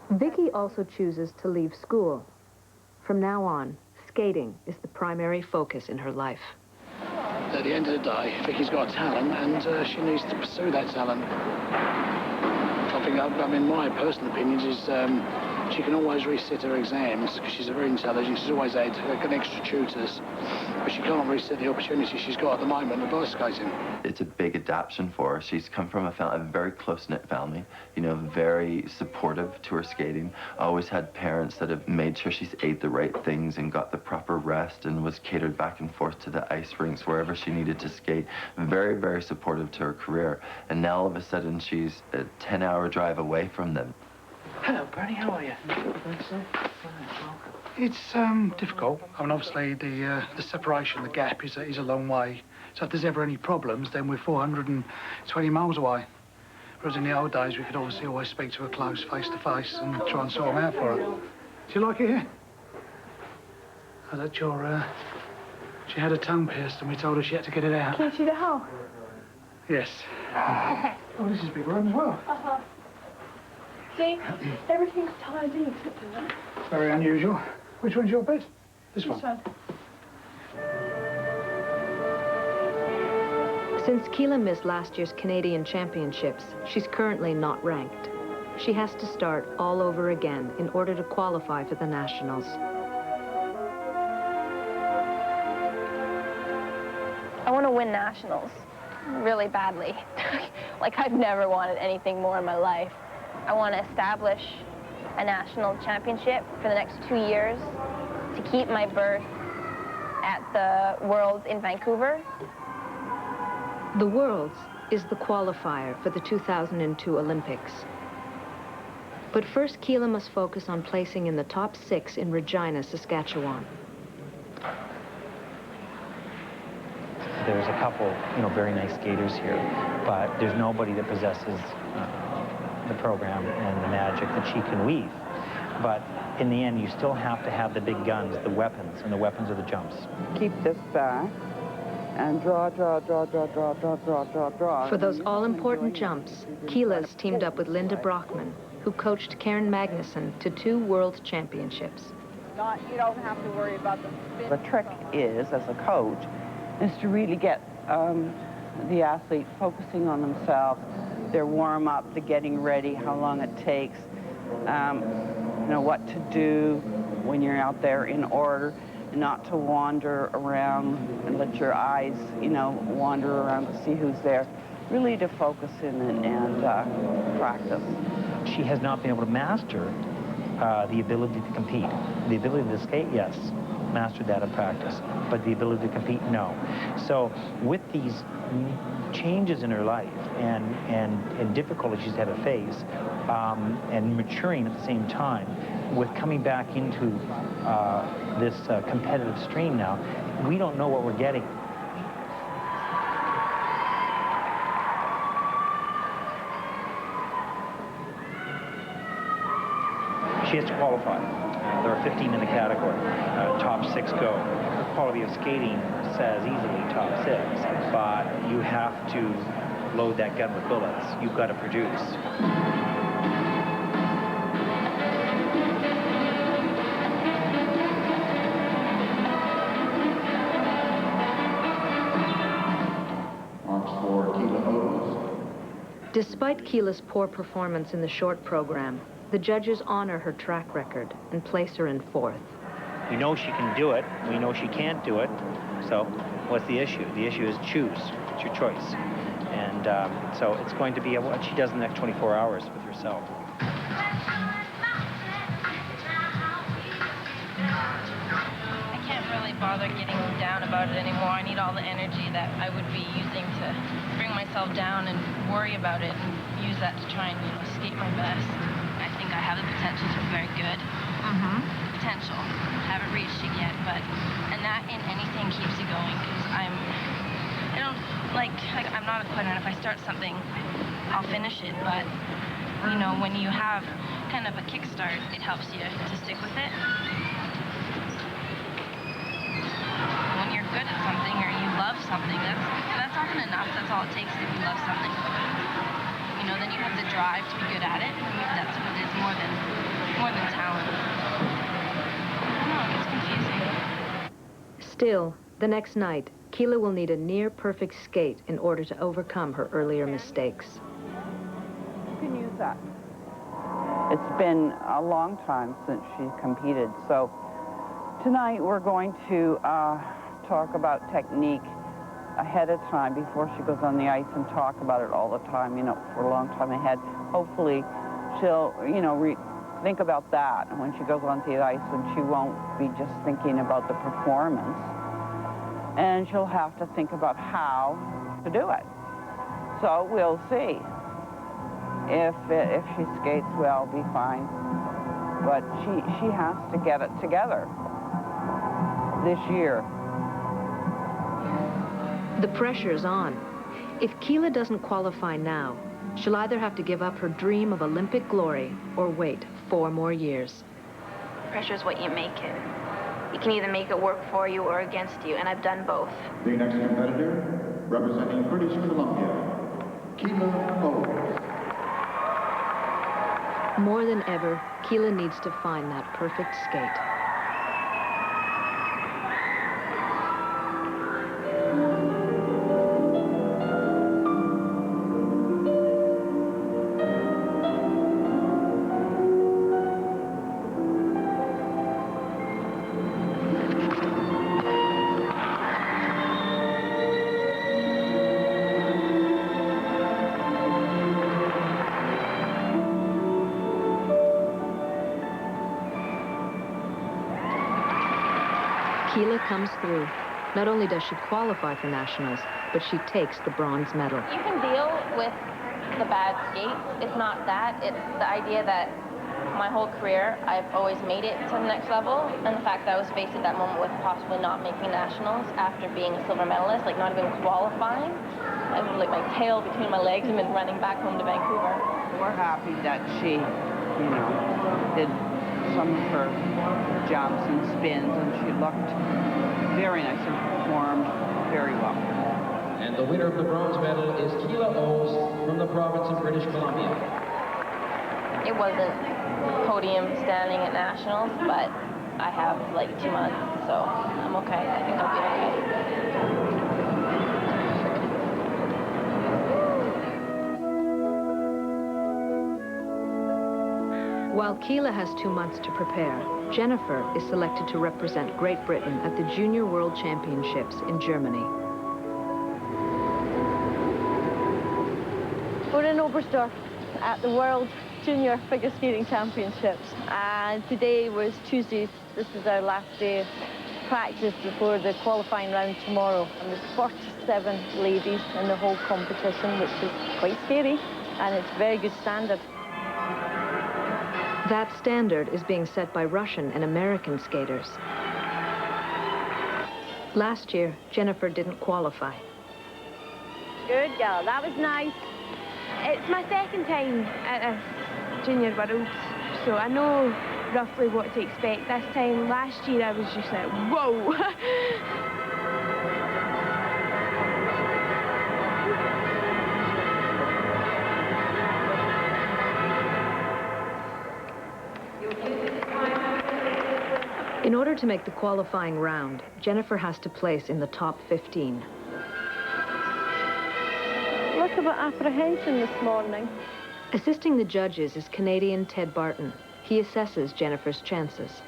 Speaker 1: Vikki also chooses to leave school. From now on, skating is the primary focus in her life.
Speaker 17: At the end of the day, Vikki's got a talent, and she needs to pursue that talent. I think, my personal opinion is She can always resit her exams because she's very intelligent. She's always had extra tutors, but she can't resit the opportunity she's got at the moment of ice skating.
Speaker 22: It's a big adaptation for her. She's come from a very close-knit family, you know, very supportive to her skating. Always had parents that have made sure she's ate the right things and got the proper rest and was catered back and forth to the ice rinks wherever she needed to skate. Very, very supportive to her career. And now all of a sudden she's a 10-hour drive away from them.
Speaker 15: Hello, Bernie. How are you? It's difficult. I mean, obviously the separation, the gap is a long way. So if there's ever any problems, then we're 420 miles away. Whereas in the old days, we could obviously always speak to her close, face to face, and try and sort them out for her. Do you like it here? Oh, that's your. She had her tongue pierced, and we told her she had to get it out.
Speaker 9: Can you see the hole?
Speaker 15: Yes. Oh, this is a big room as well.
Speaker 9: Uh-huh. See, everything's tidy except for that.
Speaker 15: Very unusual. Which one's your bed? This one.
Speaker 1: Since Keyla missed last year's Canadian Championships, she's currently not ranked. She has to start all over again in order to qualify for the Nationals.
Speaker 3: I want to win Nationals really badly. Like, I've never wanted anything more in my life. I want to establish a national championship for the next 2 years to keep my berth at the Worlds in Vancouver.
Speaker 1: The Worlds is the qualifier for the 2002 Olympics. But first, Keyla must focus on placing in the top 6 in Regina, Saskatchewan.
Speaker 2: There's a couple, you know, very nice skaters here, but there's nobody that possesses the program and the magic that she can weave. But in the end, you still have to have the big guns, the weapons, and the weapons are the jumps.
Speaker 12: Keep this back and draw, draw, draw, draw, draw, draw, draw, draw, draw.
Speaker 1: For those all-important jumps, Keyla's teamed up with Linda Brockman, who coached Karen Magnuson to 2 World Championships.
Speaker 12: You don't have to worry about the spin. The trick is, as a coach, is to really get the athlete focusing on themselves, their warm-up, the getting ready, how long it takes, you know, what to do when you're out there in order, and not to wander around and let your eyes, you know, wander around to see who's there. Really to focus in and practice.
Speaker 2: She has not been able to master the ability to compete. The ability to skate, yes, mastered that in practice, but the ability to compete, no. So with these changes in her life and difficulties she's had to face, and maturing at the same time, with coming back into this competitive stream now, we don't know what we're getting. She has to qualify. There are 15 in the category. Top 6 go. Her quality of skating says easily top 6, but you have to load that gun with bullets. You've got to produce.
Speaker 1: Despite Keyla's poor performance in the short program, the judges honor her track record and place her in 4th.
Speaker 2: We know she can do it. We know she can't do it. So what's the issue? The issue is choose. It's your choice. And so it's going to be what she does in the next 24 hours with herself.
Speaker 11: I can't really bother getting down about it anymore. I need all the energy that I would be using to bring myself down and worry about it and use that to try and, you know, skate my best. I think I have the potential to be very good. Potential. Haven't reached it yet, but, and that in anything keeps you going, because I'm not a quitter, and if I start something, I'll finish it, but, you know, when you have kind of a kickstart, it helps you to stick with it. When you're good at something, or you love something, that's often enough. That's all it takes if you love something. You know, then you have the drive to be good at it. That's what it is, more than talent. No, it's confusing.
Speaker 1: Still, the next night, Keyla will need a near-perfect skate in order to overcome her earlier mistakes.
Speaker 12: You can use that. It's been a long time since she competed. So tonight we're going to talk about technique ahead of time before she goes on the ice and talk about it all the time, you know, for a long time ahead. Hopefully she'll, you know, think about that when she goes onto the ice, and she won't be just thinking about the performance. And she'll have to think about how to do it. So we'll see. If she skates well, be fine. But she has to get it together this year.
Speaker 1: The pressure's on. If Keyla doesn't qualify now, she'll either have to give up her dream of Olympic glory or wait 4 more years.
Speaker 11: Pressure's what you make it. You can either make it work for you or against you, and I've done both.
Speaker 10: The next competitor, representing British Columbia, Keyla Holmes.
Speaker 1: More than ever, Keyla needs to find that perfect skate. Keyla comes through. Not only does she qualify for nationals, but she takes the bronze medal.
Speaker 11: You can deal with the bad skates. It's not that. It's the idea that my whole career, I've always made it to the next level. And the fact that I was faced at that moment with possibly not making nationals after being a silver medalist, like not even qualifying. I had like my tail between my legs and been running back home to Vancouver.
Speaker 12: We're happy that she, you know, did some of her jumps and spins, and she looked very nice and performed very well.
Speaker 4: And the winner of the bronze medal is Keyla Holmes from the province of British Columbia.
Speaker 11: It wasn't podium standing at nationals, but I have like 2 months, so I'm okay. I think I'll be okay.
Speaker 1: While Keyla has 2 months to prepare, Jennifer is selected to represent Great Britain at the Junior World Championships in Germany.
Speaker 24: We're in Oberstdorf at the World Junior Figure Skating Championships, and today was Tuesday. This is our last day of practice before the qualifying round tomorrow. And there's 47 ladies in the whole competition, which is quite scary, and it's a very good standard.
Speaker 1: That standard is being set by Russian and American skaters. Last year, Jennifer didn't qualify.
Speaker 3: Good girl, that was nice. It's my second time at a Junior Worlds, so I know roughly what to expect this time. Last year I was just like, whoa!
Speaker 1: In order to make the qualifying round, Jennifer has to place in the top 15.
Speaker 24: Look at apprehension this morning.
Speaker 1: Assisting the judges is Canadian Ted Barton. He assesses Jennifer's chances.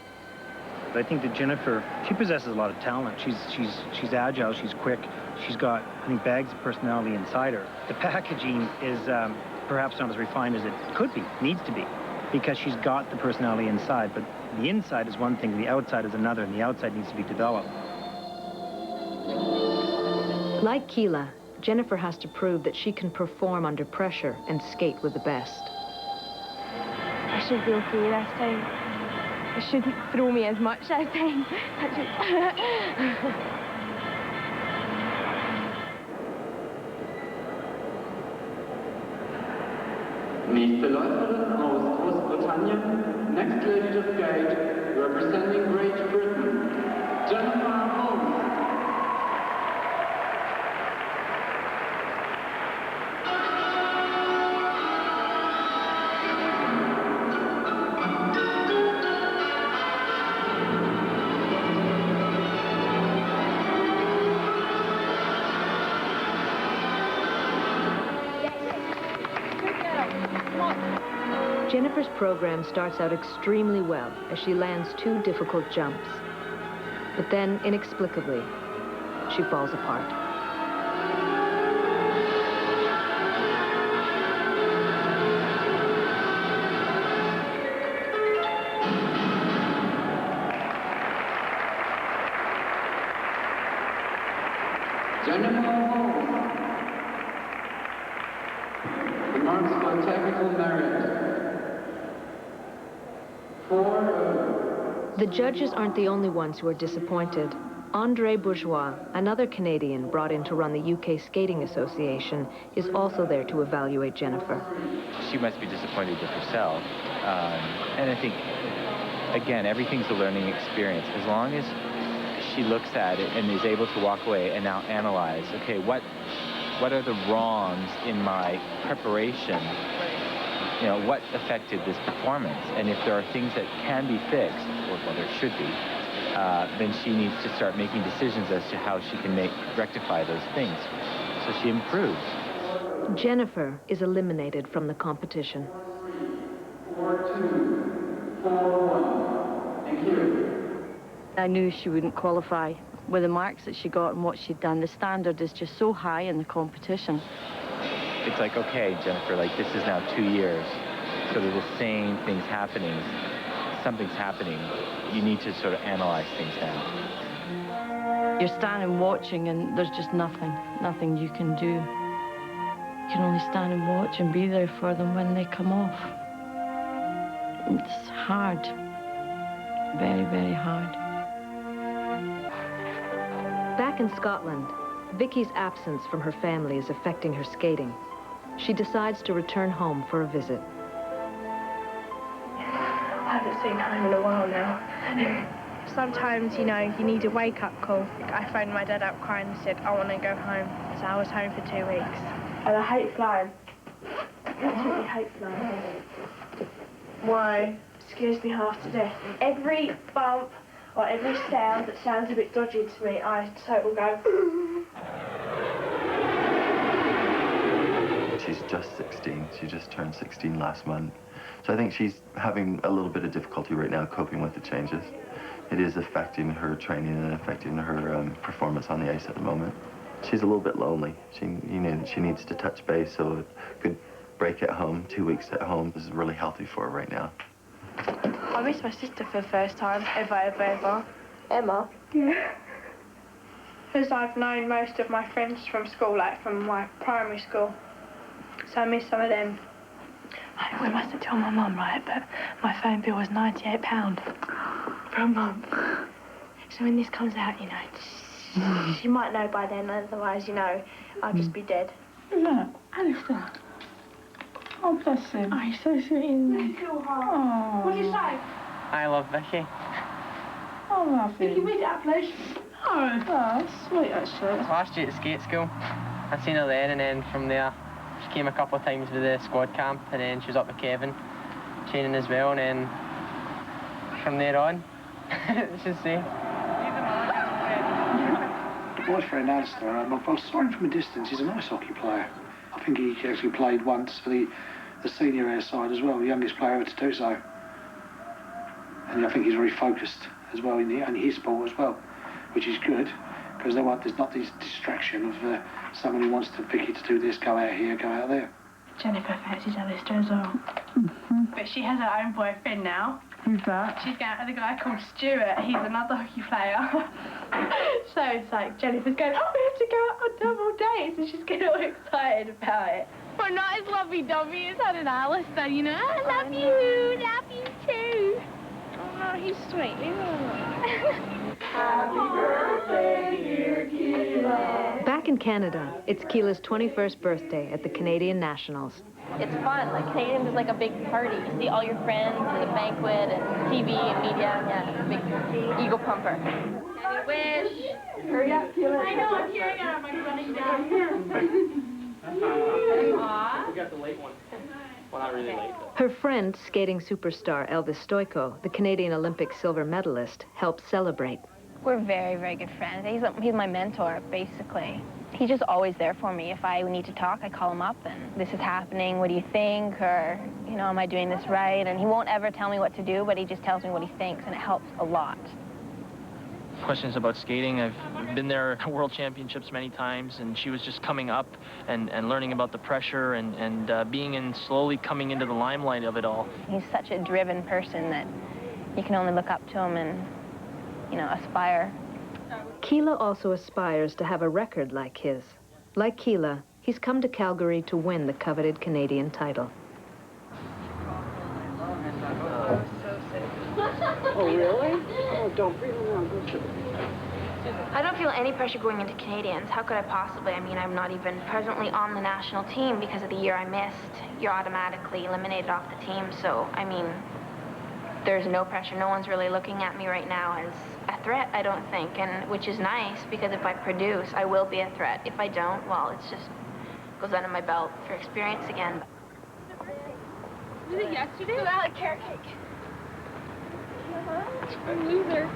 Speaker 2: I think that Jennifer, she possesses a lot of talent. She's agile, she's quick. She's got, I think, bags of personality inside her. The packaging is perhaps not as refined as it could be, needs to be, because she's got the personality inside. But the inside is one thing, the outside is another, and the outside needs to be developed.
Speaker 1: Like Keyla, Jennifer has to prove that she can perform under pressure and skate with the best.
Speaker 3: I should be okay this time. It shouldn't throw me as much this time.
Speaker 4: Nächste Läuferin aus Großbritannien, next lady to skate, representing Great Britain, Jennifer Holmes.
Speaker 1: Jennifer Jennifer's program starts out extremely well as she lands 2 difficult jumps. But then, inexplicably, she falls apart.
Speaker 4: Jennifer Holmes. Remarks on technical merit. 4.
Speaker 1: The judges aren't the only ones who are disappointed. Andre Bourgeois, another Canadian brought in to run the UK Skating Association, is also there to evaluate Jennifer.
Speaker 2: She must be disappointed with herself. And I think, again, everything's a learning experience. As long as she looks at it and is able to walk away and now analyze, okay, what are the wrongs in my preparation? You know, what affected this performance? And if there are things that can be fixed, or well, there should be, then she needs to start making decisions as to how she can rectify those things. So she improves.
Speaker 1: Jennifer is eliminated from the competition.
Speaker 4: 4-2, 4-1. Thank you.
Speaker 23: I knew she wouldn't qualify with the marks that she got and what she'd done. The standard is just so high in the competition.
Speaker 2: It's like, okay, Jennifer, like this is now 2 years. So they're the same things happening. Something's happening. You need to sort of analyze things now.
Speaker 23: You're standing watching and there's just nothing you can do. You can only stand and watch and be there for them when they come off. It's hard. Very, very hard.
Speaker 1: Back in Scotland, Vikki's absence from her family is affecting her skating. She decides to return home for a visit.
Speaker 6: I haven't seen home in a while now. Sometimes, you know, you need a wake-up call. I phoned my dad up crying and said, I want to go home. So I was home for 2 weeks. And I hate flying. Absolutely hate flying. Why? It scares me half to death. Every bump or every sound that sounds a bit dodgy to me, so will go.
Speaker 22: She's just 16. She just turned 16 last month. So I think she's having a little bit of difficulty right now coping with the changes. It is affecting her training and affecting her performance on the ice at the moment. She's a little bit lonely. She needs to touch base, so a good break at home, 2 weeks at home is really healthy for her right now.
Speaker 6: I miss my sister for the first time, ever. Emma? Yeah. Because I've known most of my friends from school, like from my primary school. So I miss some of them. We mustn't tell my mum, right? But my phone bill was £98 for a month. So when this comes out, you know, she might know by then, otherwise, you know, I'll just be dead.
Speaker 9: Look, Alistair. Oh, bless him. Oh, he's so sweet, isn't he? Oh. What did you say?
Speaker 13: I love Vikki.
Speaker 9: Oh, lovely. Vikki, where's that place? Oh, that's sweet, actually.
Speaker 13: Last year at skate school, I seen her there, and then from there, she came a couple of times with the squad camp, and then she was up with Kevin, training as well, and then from there on, let's just say.
Speaker 17: The boyfriend, Alistair, I saw him from a distance. He's a nice hockey player. I think he actually played once for the senior air side as well, the youngest player ever to do so. And I think he's very focused as well in his sport as well, which is good, because there's not this distraction of someone who wants Vikki to do this, go out here, go out there.
Speaker 6: Jennifer fancies Alistair as well. But she has her own boyfriend now.
Speaker 9: Who's that?
Speaker 6: She's going with a guy called Stuart. He's another hockey player. So it's like Jennifer's going, oh, we have to go out on double dates, and she's getting all excited about it.
Speaker 11: We're not as lovey-dovey as Ed and Alistair, you know? I love you too.
Speaker 6: Oh no, he's sweet.
Speaker 11: Happy birthday, dear Keyla.
Speaker 1: Back in Canada, it's Keyla's 21st birthday at the Canadian Nationals.
Speaker 24: It's fun. Like, Canadians is like a big party. You see all your friends at the banquet and TV and media. Yeah, it's a big ego pumper.
Speaker 11: Any wish?
Speaker 24: Hurry up, Keyla.
Speaker 11: I know, I'm hearing it. I'm like running down here.
Speaker 13: We got the late one. Well, not really late.
Speaker 1: Her friend, skating superstar Elvis Stoico, the Canadian Olympic silver medalist, helped celebrate.
Speaker 3: We're very, very good friends. He's my mentor, basically. he's just always there for me. If I need to talk, I call him up and this is happening, what do you think? Or, you know, am I doing this right? And he won't ever tell me what to do, but he just tells me what he thinks, and it helps a lot.
Speaker 5: Questions about skating. I've been there at World Championships many times, and she was just coming up and learning about the pressure and slowly coming into the limelight of it all.
Speaker 3: He's such a driven person that you can only look up to him and, you know, aspire.
Speaker 1: Keyla also aspires to have a record like his. Like Keyla, he's come to Calgary to win the coveted Canadian title.
Speaker 16: Oh, really? Oh, don't breathe around.
Speaker 11: I don't feel any pressure going into Canadians. How could I possibly? I mean, I'm not even presently on the national team because of the year I missed. You're automatically eliminated off the team. So, I mean, there's no pressure. No one's really looking at me right now as a threat, I don't think, and which is nice because if I produce, I will be a threat. If I don't, well, it's just goes under my belt for experience again.
Speaker 6: Was it yesterday?
Speaker 11: Salad carrot cake.
Speaker 6: Loser.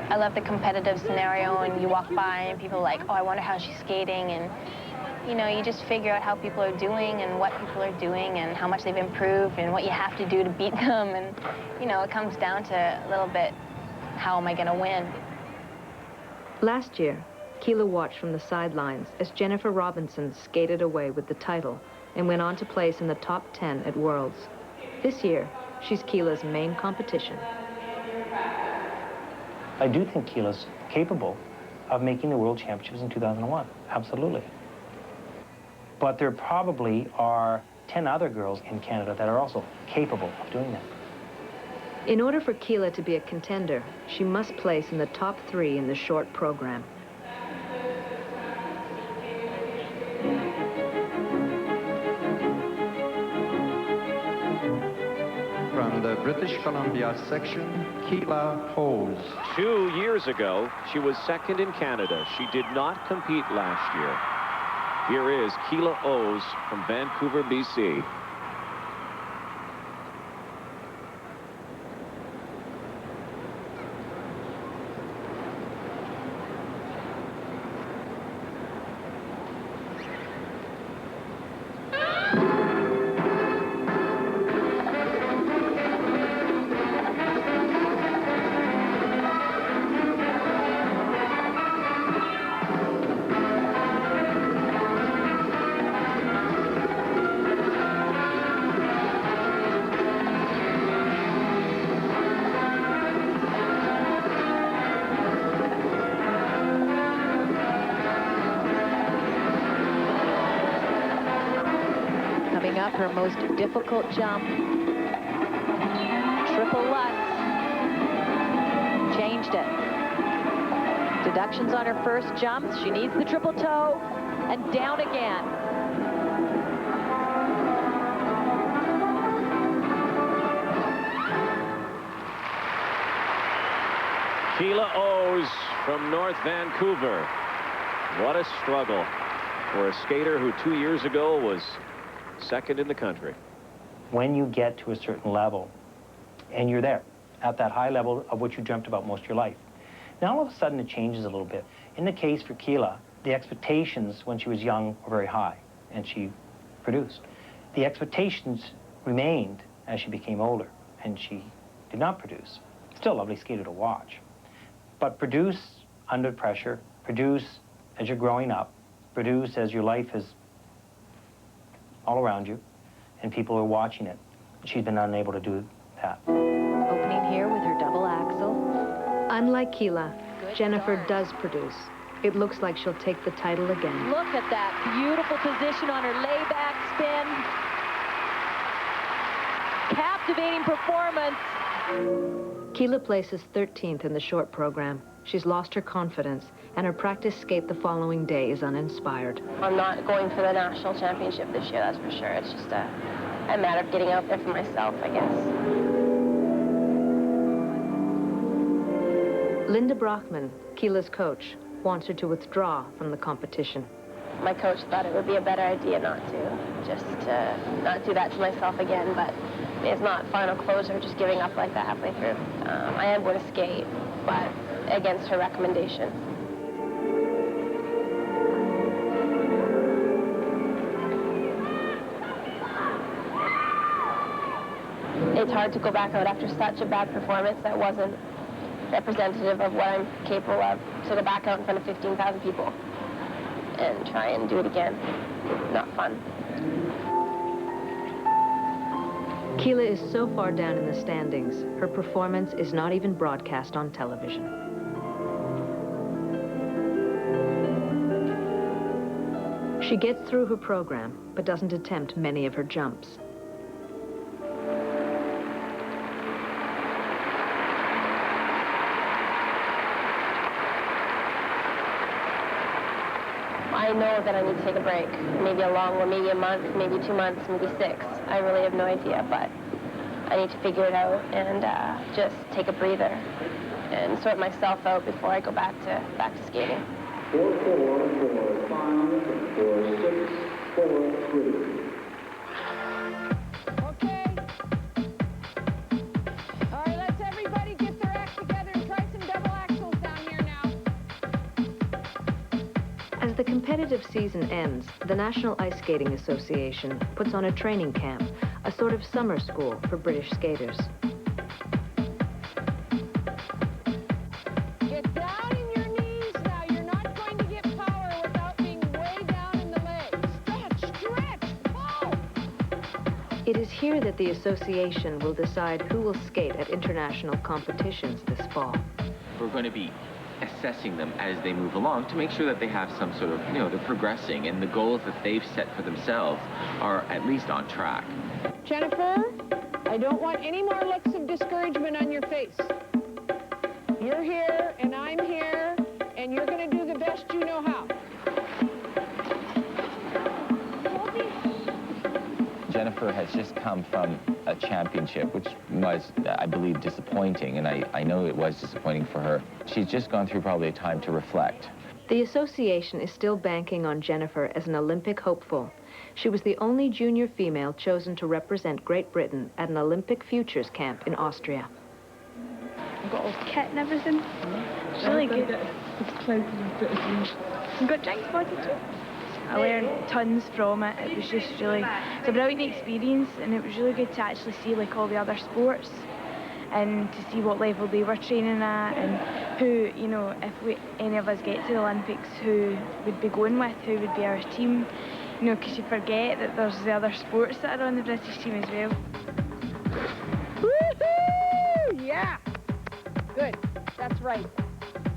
Speaker 3: I love the competitive scenario, and you walk by and people are like, oh, I wonder how she's skating, and you know, you just figure out how people are doing and what people are doing and how much they've improved and what you have to do to beat them, and you know, it comes down to a little bit, how am I going to win?
Speaker 1: Last year, Keyla watched from the sidelines as Jennifer Robinson skated away with the title and went on to place in the top 10 at Worlds. This year, she's Keyla's main competition.
Speaker 2: I do think Keyla's capable of making the World Championships in 2001, absolutely. But there probably are 10 other girls in Canada that are also capable of doing that.
Speaker 1: In order for Keyla to be a contender, she must place in the top 3 in the short program.
Speaker 4: From the British Columbia section, Keyla Holmes.
Speaker 18: 2 years ago, she was second in Canada. She did not compete last year. Here is Keyla Holmes from Vancouver, BC.
Speaker 19: Up her most difficult jump. Triple Lutz. Changed it. Deductions on her first jump. She needs the triple toe. And down again.
Speaker 18: Keyla Holmes from North Vancouver. What a struggle for a skater who 2 years ago was second in the country.
Speaker 2: When you get to a certain level, and you're there, at that high level of which you dreamt about most of your life, now all of a sudden it changes a little bit. In the case for Keyla, the expectations when she was young were very high, and she produced. The expectations remained as she became older, and she did not produce. Still a lovely skater to watch. But produce under pressure, produce as you're growing up, produce as your life is all around you, and people are watching it. She's been unable to do that.
Speaker 19: Opening here with her double axel.
Speaker 1: Unlike Keyla, Jennifer does produce. It looks like she'll take the title again.
Speaker 19: Look at that beautiful position on her layback spin. Captivating performance.
Speaker 1: Keyla places 13th in the short program. She's lost her confidence, and her practice skate the following day is uninspired.
Speaker 3: I'm not going for the national championship this year, that's for sure. It's just a matter of getting out there for myself, I guess.
Speaker 1: Linda Brockman, Keyla's coach, wants her to withdraw from the competition.
Speaker 3: My coach thought it would be a better idea not to, just to not do that to myself again, but it's not final closure, just giving up like that halfway through. I am going to skate, but against her recommendation. it's hard to go back out after such a bad performance that wasn't representative of what I'm capable of, to go back out in front of 15,000 people and try and do it again. Not fun.
Speaker 1: Keyla is so far down in the standings, her performance is not even broadcast on television. She gets through her program, but doesn't attempt many of her jumps.
Speaker 3: I know that I need to take a break. Maybe a long one, maybe a month, maybe 2 months, maybe 6. I really have no idea, but I need to figure it out and just take a breather and sort myself out before I go back to skating.
Speaker 10: 4-4 for 5 for 6 for 3.
Speaker 1: As the competitive season ends, the National Ice Skating Association puts on a training camp, a sort of summer school for British skaters.
Speaker 16: Get down in your knees now. You're not going to get power without being way down in the legs. Stretch, stretch, pull!
Speaker 1: It is here that the association will decide who will skate at international competitions this fall.
Speaker 7: We're going to be assessing them as they move along to make sure that they have some sort of, they're progressing and the goals that they've set for themselves are at least on track.
Speaker 16: Jennifer, I don't want any more looks of discouragement on your face. You're here, and I'm here, and you're going to do the best you know how.
Speaker 7: Jennifer has just come from a championship, which was, I believe, disappointing, and I know it was disappointing for her. She's just gone through probably a time to reflect.
Speaker 1: The association is still banking on Jennifer as an Olympic hopeful. She was the only junior female chosen to represent Great Britain at an Olympic Futures camp in Austria.
Speaker 6: I've got all the kit and everything. It's really good. I've got drinks body too. I learned tons from it. It was just really, it's a brilliant experience, and it was really good to actually see like all the other sports and to see what level they were training at and who, if any of us get to the Olympics, who we'd be going with, who would be our team, because you forget that there's the other sports that are on the British team as well.
Speaker 16: Woohoo! Yeah! Good. That's right.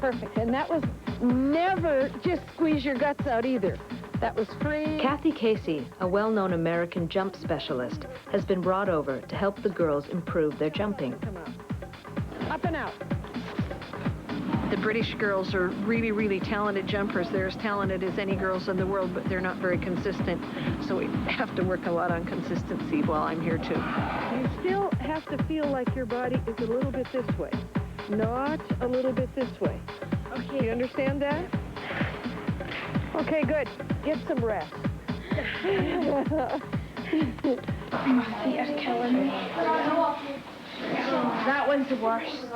Speaker 16: Perfect. And that was never just squeeze your guts out either. That was free.
Speaker 1: Kathy Casey, a well-known American jump specialist, has been brought over to help the girls improve their jumping.
Speaker 16: Up and out.
Speaker 14: The British girls are really, really talented jumpers. They're as talented as any girls in the world, but they're not very consistent. So we have to work a lot on consistency while I'm here too.
Speaker 16: You still have to feel like your body is a little bit this way, not a little bit this way. Okay. You understand that? Okay, good. Get some rest.
Speaker 6: My feet are killing me. That one's the worst.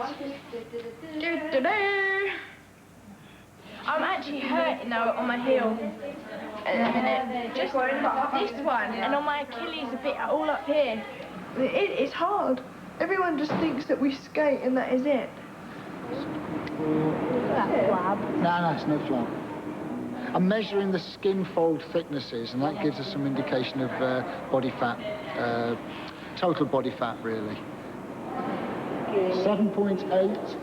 Speaker 6: I'm actually hurting now on my heel. Just this one, and on my Achilles a bit all up here. It's hard. Everyone just thinks that we skate and that is it. That flab.
Speaker 17: No, it's no flab. I'm measuring the skin fold thicknesses, and that gives us some indication of body fat, total body fat, really. 7.8.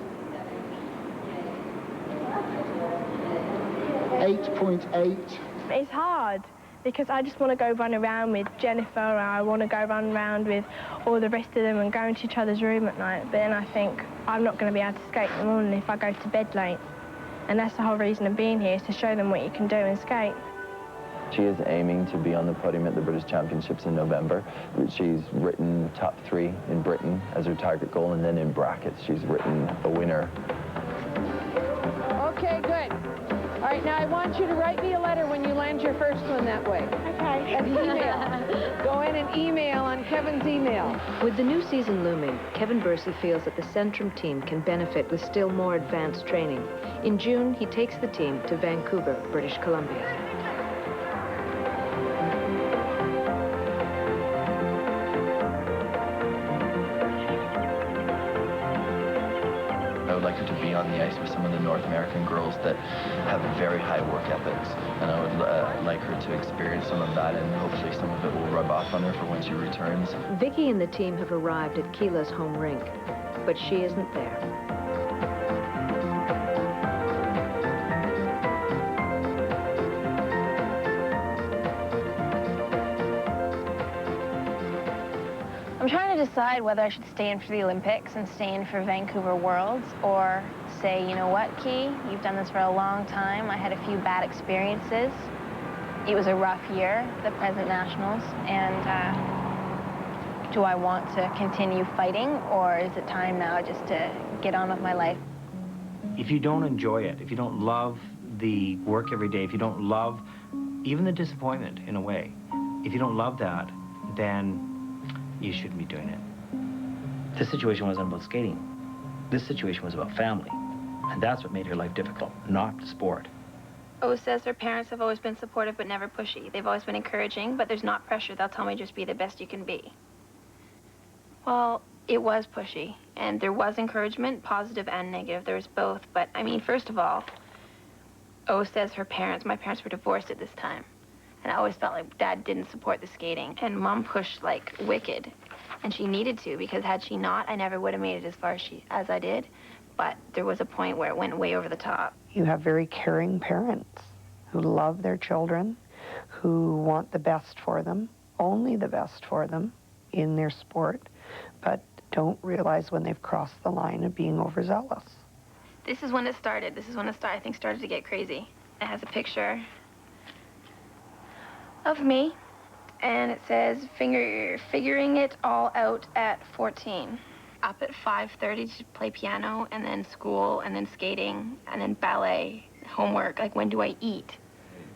Speaker 17: 8.8.
Speaker 6: It's hard because I just want to go run around with Jennifer, or I want to go run around with all the rest of them and go into each other's room at night. But then I think I'm not going to be able to skate in the morning if I go to bed late. And that's the whole reason of being here, is to show them what you can do and skate.
Speaker 22: She is aiming to be on the podium at the British Championships in November. She's written top 3 in Britain as her target goal, and then in brackets she's written a winner.
Speaker 16: Okay, good. All right, now I want you to write me a letter when you land your first one that way. Okay. An email. Go in and email on Kevin's email.
Speaker 1: With the new season looming, Kevin Bursey feels that the Centrum team can benefit with still more advanced training. In June, he takes the team to Vancouver, British Columbia.
Speaker 22: race with some of the North American girls that have very high work ethics, and I would like her to experience some of that, and hopefully some of it will rub off on her for when she returns.
Speaker 1: Vikki and the team have arrived at Keyla's home rink, but she isn't there.
Speaker 3: I'm trying to decide whether I should stay in for the Olympics and stay in for Vancouver Worlds, or say, you know what, Key, you've done this for a long time. I had a few bad experiences. It was a rough year, the present nationals, and do I want to continue fighting, or is it time now just to get on with my life?
Speaker 2: If you don't enjoy it, if you don't love the work every day, if you don't love even the disappointment in a way, if you don't love that, then you shouldn't be doing it. This situation wasn't about skating. This situation was about family. And that's what made her life difficult, not the sport.
Speaker 11: O says her parents have always been supportive but never pushy. They've always been encouraging, but there's not pressure. They'll tell me just be the best you can be. Well, it was pushy, and there was encouragement, positive and negative. There was both, but I mean, first of all, O says my parents were divorced at this time. And I always felt like Dad didn't support the skating. And Mom pushed like wicked. And she needed to, because had she not, I never would have made it as far as I did. But there was a point where it went way over the top.
Speaker 8: You have very caring parents who love their children, who want the best for them, only the best for them in their sport, but don't realize when they've crossed the line of being overzealous.
Speaker 11: This is when it started. This is when it I think started to get crazy. It has a picture of me, and it says figuring it all out at 14. Up at 5:30 to play piano, and then school, and then skating, and then ballet, homework. Like, when do I eat?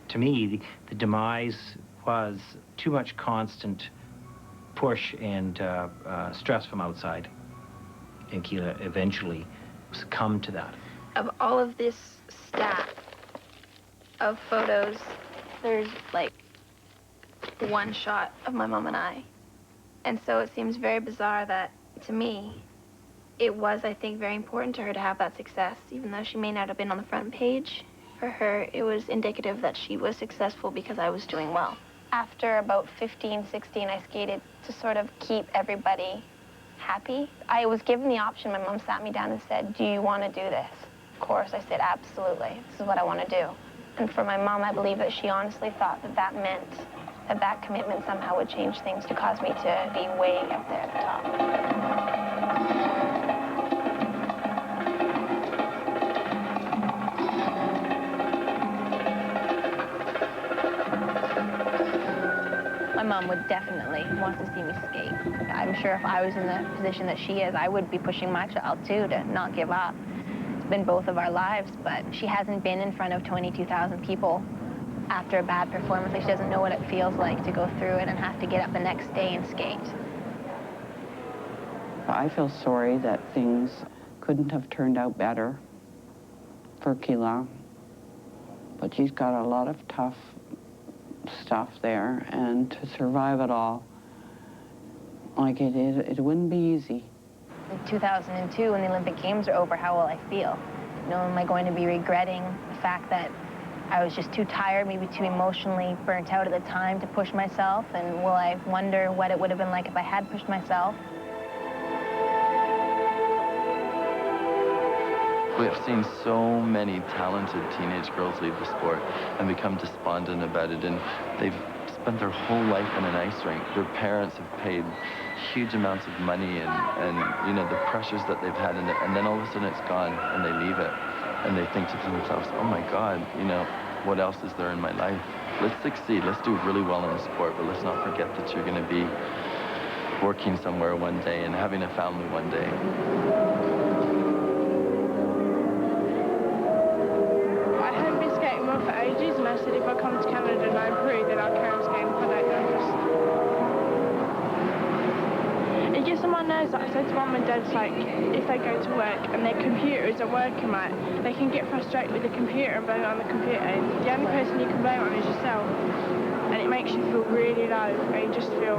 Speaker 2: To me, the demise was too much constant push and stress from outside. And Keyla eventually succumbed to that.
Speaker 11: Of all of this stack of photos, there's like one shot of my mom and I. And so it seems very bizarre that, to me, it was, I think, very important to her to have that success, even though she may not have been on the front page. For her, it was indicative that she was successful because I was doing well. After about 15, 16, I skated to sort of keep everybody happy. I was given the option. My mom sat me down and said, do you want to do this? Of course, I said, absolutely. This is what I want to do. And for my mom, I believe that she honestly thought that that meant that that commitment somehow would change things to cause me to be way up there at the top. My mom would definitely want to see me skate. I'm sure if I was in the position that she is, I would be pushing my child too to not give up. It's been both of our lives, but she hasn't been in front of 22,000 people after a bad performance. Like, she doesn't know what it feels like to go through it and have to get up the next day and skate.
Speaker 12: I feel sorry that things couldn't have turned out better for Keyla, but she's got a lot of tough stuff there, and to survive it all, like it wouldn't be easy.
Speaker 3: In 2002, when the Olympic Games are over, how will I feel? You know, am I going to be regretting the fact that I was just too tired, maybe too emotionally burnt out at the time to push myself? And will I wonder what it would have been like if I had pushed myself?
Speaker 22: We have seen so many talented teenage girls leave the sport and become despondent about it, and they've spent their whole life in an ice rink. Their parents have paid huge amounts of money and you know, the pressures that they've had in it, and then all of a sudden it's gone and they leave it. And they think to themselves, oh my God, you know, what else is there in my life? Let's succeed, let's do really well in the sport, but let's not forget that you're gonna be working somewhere one day and having a family one day.
Speaker 6: I hadn't been skating well for ages, and I said if I come to Canada and I improve, then I'll carry on skating for that. It gets on my nerves that I said to Mum and Dad, like, if they go to work and their computer isn't working right, they can get frustrated with the computer and blame it on the computer. And the only person you can blame it on is yourself. And it makes you feel really low, and you just feel...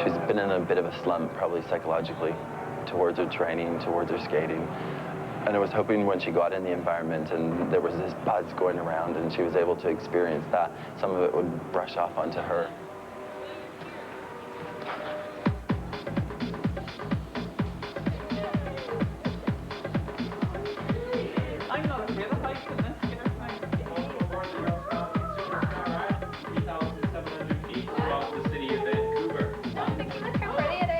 Speaker 22: She's been in a bit of a slump, probably psychologically, towards her training, towards her skating. And I was hoping when she got in the environment and there was this buzz going around and she was able to experience that, some of it would brush off onto her.
Speaker 15: I'm not afraid of heights in this skinner thing. 3,700 feet above the city of Vancouver.
Speaker 11: Look how pretty it is.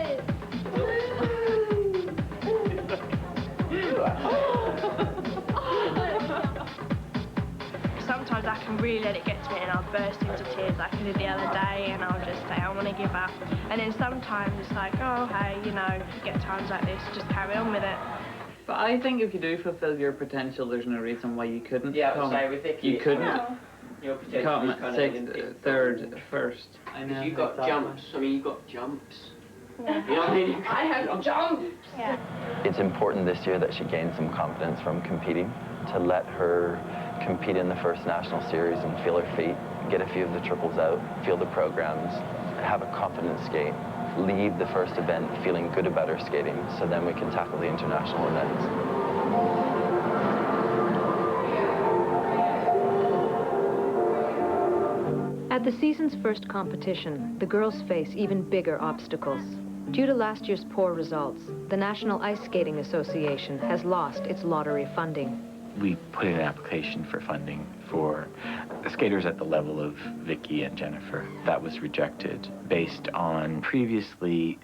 Speaker 6: Sometimes I can really let it get to me and I'll burst into tears like I did the other day, and I'll just say I want to give up. And then sometimes it's like, oh hey, you know, you get times like this, just carry on with it.
Speaker 15: But I think if you do fulfill your potential, there's no reason why you couldn't.
Speaker 13: Yeah,
Speaker 15: come.
Speaker 13: sorry, with Vikki,
Speaker 15: you couldn't
Speaker 13: your potential
Speaker 15: come
Speaker 13: is kind
Speaker 15: sixth,
Speaker 13: of
Speaker 15: third, first. I know.
Speaker 13: You've got jumps. I mean, you've got jumps.
Speaker 11: Yeah.
Speaker 13: You know what I mean?
Speaker 11: I have jumps. Yeah.
Speaker 22: It's important this year that she gain some confidence from competing, to let her compete in the first national series and feel her feet, get a few of the triples out, feel the programs, have a confident skate, leave the first event feeling good about her skating, so then we can tackle the international events.
Speaker 1: At the season's first competition, the girls face even bigger obstacles. Due to last year's poor results, the National Ice Skating Association has lost its lottery funding.
Speaker 2: We put in an application for funding for skaters at the level of Vikki and Jennifer. That was rejected based on previously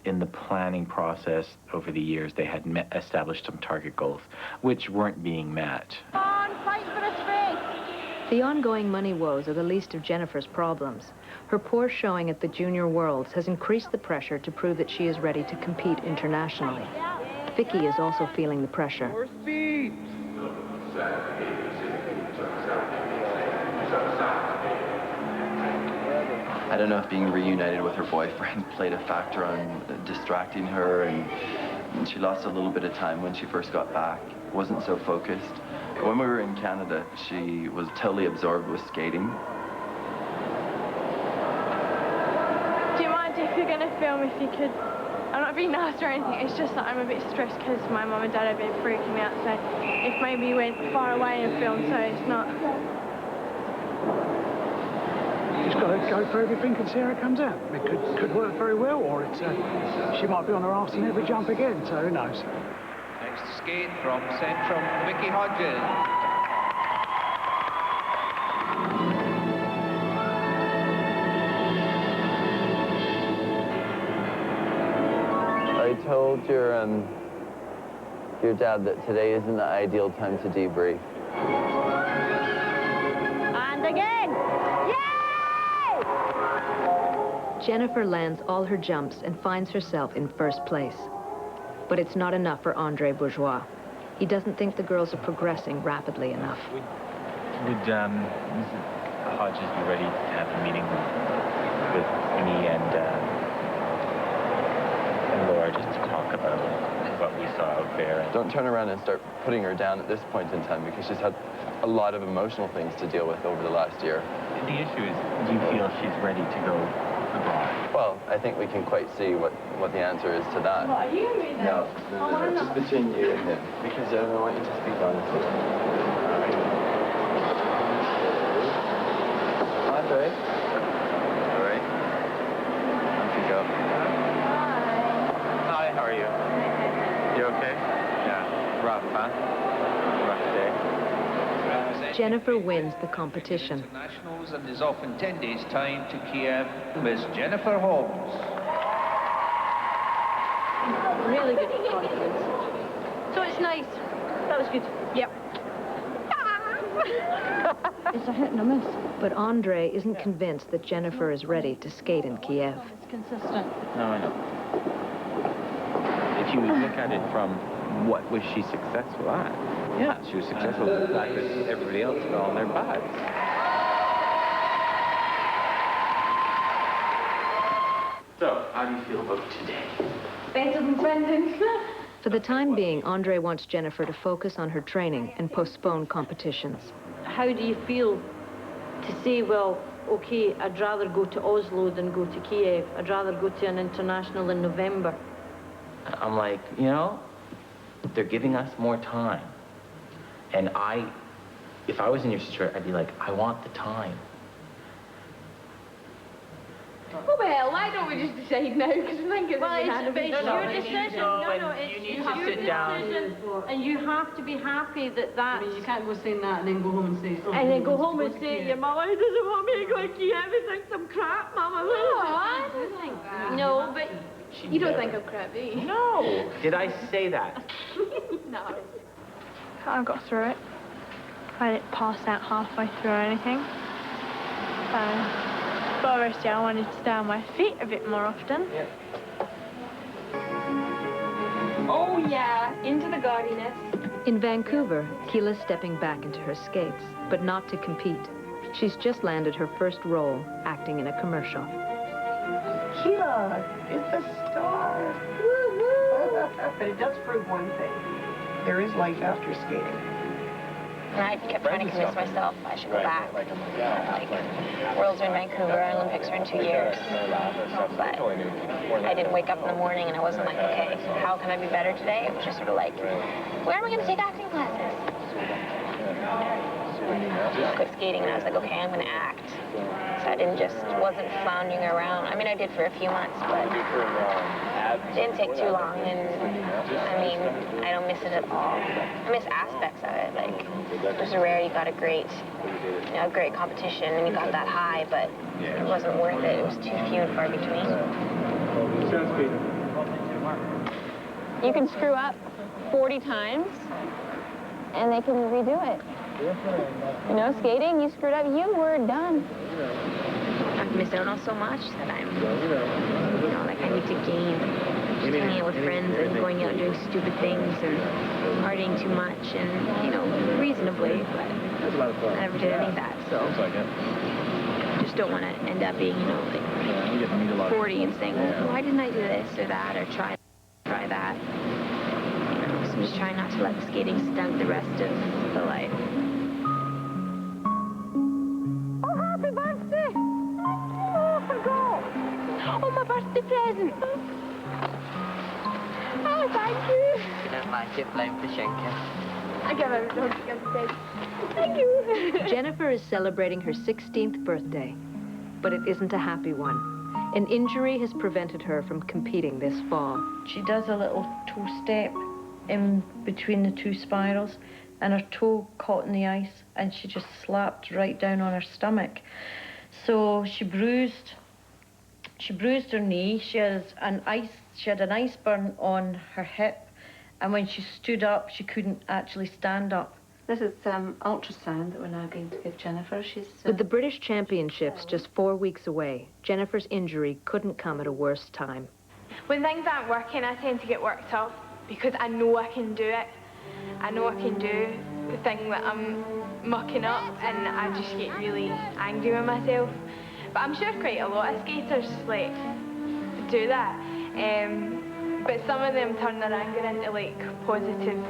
Speaker 2: in the planning process over the years, they had established some target goals, which weren't being met.
Speaker 24: Come on, fight for a space.
Speaker 1: The ongoing money woes are the least of Jennifer's problems. Her poor showing at the Junior Worlds has increased the pressure to prove that she is ready to compete internationally. Vikki is also feeling the pressure.
Speaker 15: More speed.
Speaker 22: I don't know if being reunited with her boyfriend played a factor on distracting her, and she lost a little bit of time when she first got back, wasn't so focused. When we were in Canada, she was totally absorbed with skating.
Speaker 6: Do you mind if you're going to film, if you could? I'm not being nasty or anything, it's just that I'm a bit stressed because my mum and dad have been freaking me out, so if maybe you went far away and filmed so it's not...
Speaker 17: You just got to go for everything and see how it comes out. It could work very well, or it's she might be on her arse and never jump again, so who knows.
Speaker 4: Next skate from Central, Vikki Hodges.
Speaker 22: I told your dad that today isn't the ideal time to debrief.
Speaker 24: And again! Yay!
Speaker 1: Jennifer lands all her jumps and finds herself in first place. But it's not enough for Andre Bourgeois. He doesn't think the girls are progressing rapidly enough.
Speaker 2: Would Mrs. Hodges be ready to have a meeting with me and Laura just to talk about what we saw out there?
Speaker 22: Don't turn around and start putting her down at this point in time, because she's had a lot of emotional things to deal with over the last year.
Speaker 2: The issue is, do you feel she's ready to go abroad?
Speaker 22: Well, I think we can quite see what the answer is to that.
Speaker 24: What are you doing?
Speaker 22: No, just between you and him, because I don't want you to speak honestly. Andre? All right. Off you go.
Speaker 13: Hi, how are you? You okay? Yeah. Rough, huh? Rough day.
Speaker 1: Jennifer wins the competition.
Speaker 4: Nationals and is off in 10 days' time to Kiev, Miss Jennifer Holmes.
Speaker 24: Really good confidence. So it's nice. That was good. Yep.
Speaker 1: It's a hit and a miss. But Andre isn't convinced that Jennifer is ready to skate in Kiev.
Speaker 24: It's consistent.
Speaker 2: No, I know. If you look at it from what was she successful at? Yeah, she was successful with the fact that everybody else fell on their butts.
Speaker 13: So, how do you feel about today?
Speaker 11: Better than Brendan.
Speaker 1: For the time being, Andre wants Jennifer to focus on her training and postpone competitions.
Speaker 24: How do you feel to say, well,
Speaker 14: okay, I'd rather go to Oslo than go to Kiev. I'd rather go to an international in November.
Speaker 9: I'm like, you know, they're giving us more time. And if I was in your situation, I'd be like, I want the time.
Speaker 3: Oh, well, why don't we just decide now? Because I think it's
Speaker 14: your decision. No,
Speaker 9: you need
Speaker 14: it's
Speaker 9: to
Speaker 14: your
Speaker 9: sit down.
Speaker 14: decision. And you have to be happy that that's...
Speaker 15: I mean, you can't go saying that and then go home and say... Oh,
Speaker 14: and then go home and say to your mama, he doesn't want me to go to Kiev, he thinks I'm crap, mama.
Speaker 3: No, I don't think that. No, but you don't think I'm crap, do you?
Speaker 9: No. Did I say that?
Speaker 3: No.
Speaker 6: I got through it. I didn't pass out halfway through or anything. But obviously I wanted to stay on my feet a bit more often.
Speaker 9: Yeah.
Speaker 3: Oh yeah, into the gaudiness.
Speaker 1: In Vancouver, Keyla's stepping back into her skates, but not to compete. She's just landed her first role, acting in a commercial.
Speaker 8: Keyla is the star. Woo-woo! But it does prove one thing. There is life after skating.
Speaker 11: And I kept trying to convince myself I should go back. Like, Worlds are in Vancouver, Olympics are in 2 years. But I didn't wake up in the morning and I wasn't like, okay, how can I be better today? It was just sort of like, where am I going to take acting classes? I quit skating and I was like, okay, I'm going to act. So I wasn't floundering around. I mean, I did for a few months, but it didn't take too long. And I mean, I don't miss it at all. I miss aspects of it. Like, there's a rare you got a great competition and you got that high, but it wasn't worth it. It was too few and far between.
Speaker 24: You can screw up 40 times, and they can redo it. You know, skating, you screwed up, you were done.
Speaker 11: I've missed out on so much that I'm, like I need to gain. Just hanging out with friends and going out and doing stupid things and partying too much and, reasonably, but I never did any of that, so I just don't want to end up being, like 40 and saying, well, why didn't I do this or that or try that? So I'm just trying not to let the skating stunt the rest of the life.
Speaker 24: Oh, happy birthday! Oh, I forgot. Oh, my birthday present. Oh, thank you.
Speaker 13: You don't like it, blame Pashenka.
Speaker 24: I give her a hug. Thank you.
Speaker 1: Jennifer is celebrating her 16th birthday, but it isn't a happy one. An injury has prevented her from competing this fall.
Speaker 14: She does a little toe step in between the two spirals, and her toe caught in the ice, and she just slapped right down on her stomach. So she bruised her knee. She had an ice burn on her hip, and when she stood up, she couldn't actually stand up. This is ultrasound that we're now going to give Jennifer.
Speaker 1: With the British Championships just 4 weeks away, Jennifer's injury couldn't come at a worse time.
Speaker 3: When things aren't working, I tend to get worked up because I know I can do it. I know I can do the thing that I'm mucking up, and I just get really angry with myself. But I'm sure quite a lot of skaters do that. But some of them turn their anger into positive,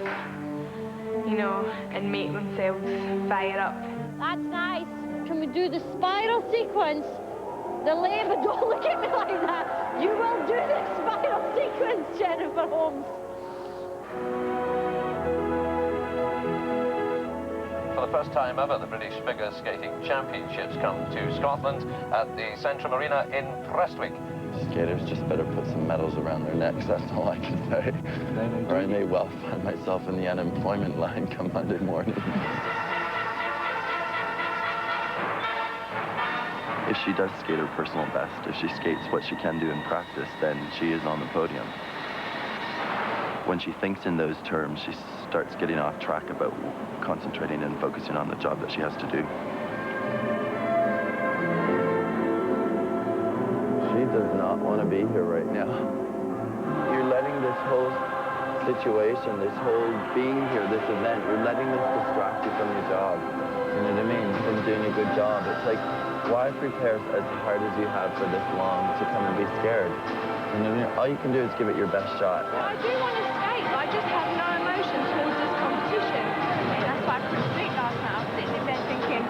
Speaker 3: and make themselves fire up.
Speaker 24: That's nice. Can we do the spiral sequence? The labor, don't look at me like that. You will do the spiral sequence, Jennifer Holmes.
Speaker 20: For the first time ever, the British Figure Skating Championships come to Scotland at the Centrum Arena in Prestwick.
Speaker 22: Skaters just better put some medals around their necks, that's all I can say. Or I may well find myself in the unemployment line come Monday morning. If she does skate her personal best, if she skates what she can do in practice, then she is on the podium. When she thinks in those terms, she starts getting off track about concentrating and focusing on the job that she has to do. She does not want to be here right now. You're letting this whole situation, this whole being here, this event, you're letting this distract you from your job. You know what I mean? From doing a good job. It's like, why prepare as hard as you have for this long to come and be scared? You know what I mean? All you can do is give it your best shot.
Speaker 6: I do want to skate, but I just have no emotion towards this competition. That's why I couldn't sleep last night. I was sitting in bed thinking,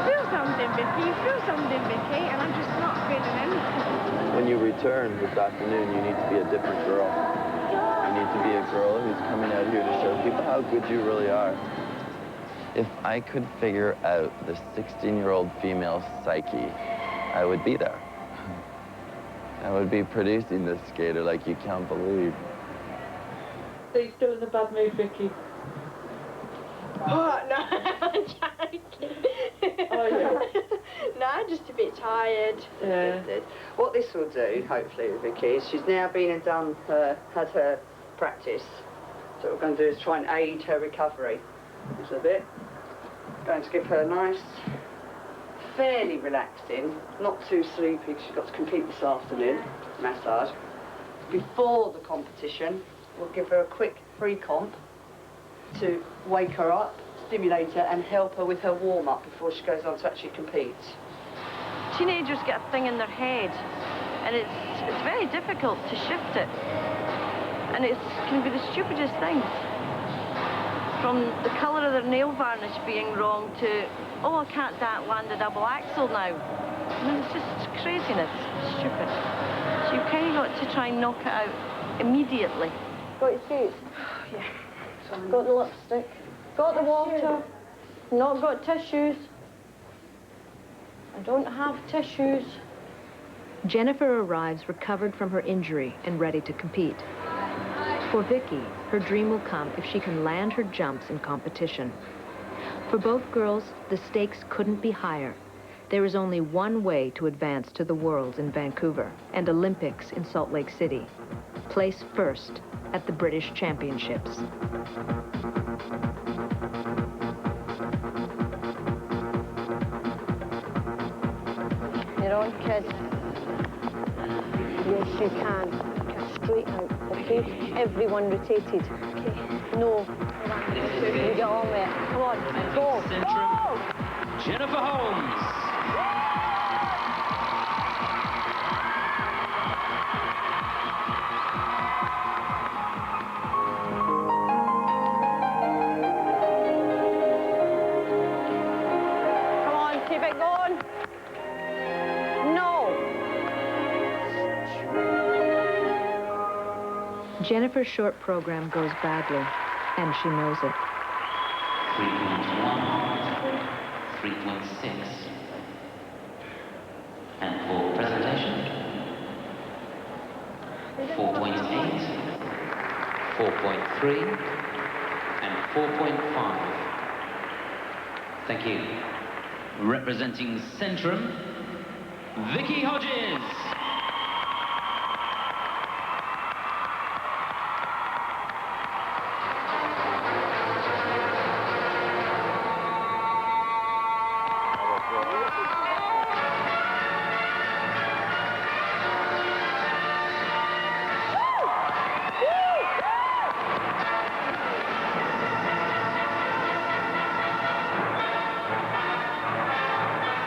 Speaker 6: do something. something, Vikki. You feel something, Vikki, and I'm just not feeling anything.
Speaker 22: When you return this afternoon, you need to be a different girl. You need to be a girl who's coming out here to show people how good you really are. If I could figure out the 16-year-old female psyche, I would be there. I would be producing this skater like you can't believe.
Speaker 15: Are you still in a bad mood, Vikki?
Speaker 6: Oh, no, I'm joking.
Speaker 15: Oh, yeah.
Speaker 6: No, I'm just a bit tired.
Speaker 15: Yeah.
Speaker 5: What this will do, hopefully, with Vikki, is she's now been and done had her practice. So what we're going to do is try and aid her recovery a little bit. Going to give her a nice, fairly relaxing, not too sleepy, because she's got to compete this afternoon, massage. Before the competition, we'll give her a quick pre-comp to wake her up, stimulate her, and help her with her warm-up before she goes on to actually compete.
Speaker 14: Teenagers get a thing in their head, and it's very difficult to shift it. And it can be the stupidest things. From the colour of their nail varnish being wrong to, oh, I can't land a double axel now. I mean, it's just craziness, it's stupid. So you've kind of got to try and knock it out immediately. Got your skis? Yeah. Got the lipstick, got the water, not got tissues. I don't have tissues.
Speaker 1: Jennifer arrives recovered from her injury and ready to compete. For Vikki, her dream will come if she can land her jumps in competition. For both girls, the stakes couldn't be higher. There is only one way to advance to the Worlds in Vancouver and Olympics in Salt Lake City. Place first at the British Championships.
Speaker 14: You're on, kid. Yes, you can. Straight out, okay? Everyone rotated. Okay. No. You get on with it. Come on, go. Go!
Speaker 4: Jennifer Holmes.
Speaker 14: Come on, keep it going. No.
Speaker 1: Jennifer's short program goes badly, and she knows it.
Speaker 18: 3.1, 3.6. And for presentation, 4.8, 4.3, and 4.5. Thank you. Representing Centrum, Vikki Hodges.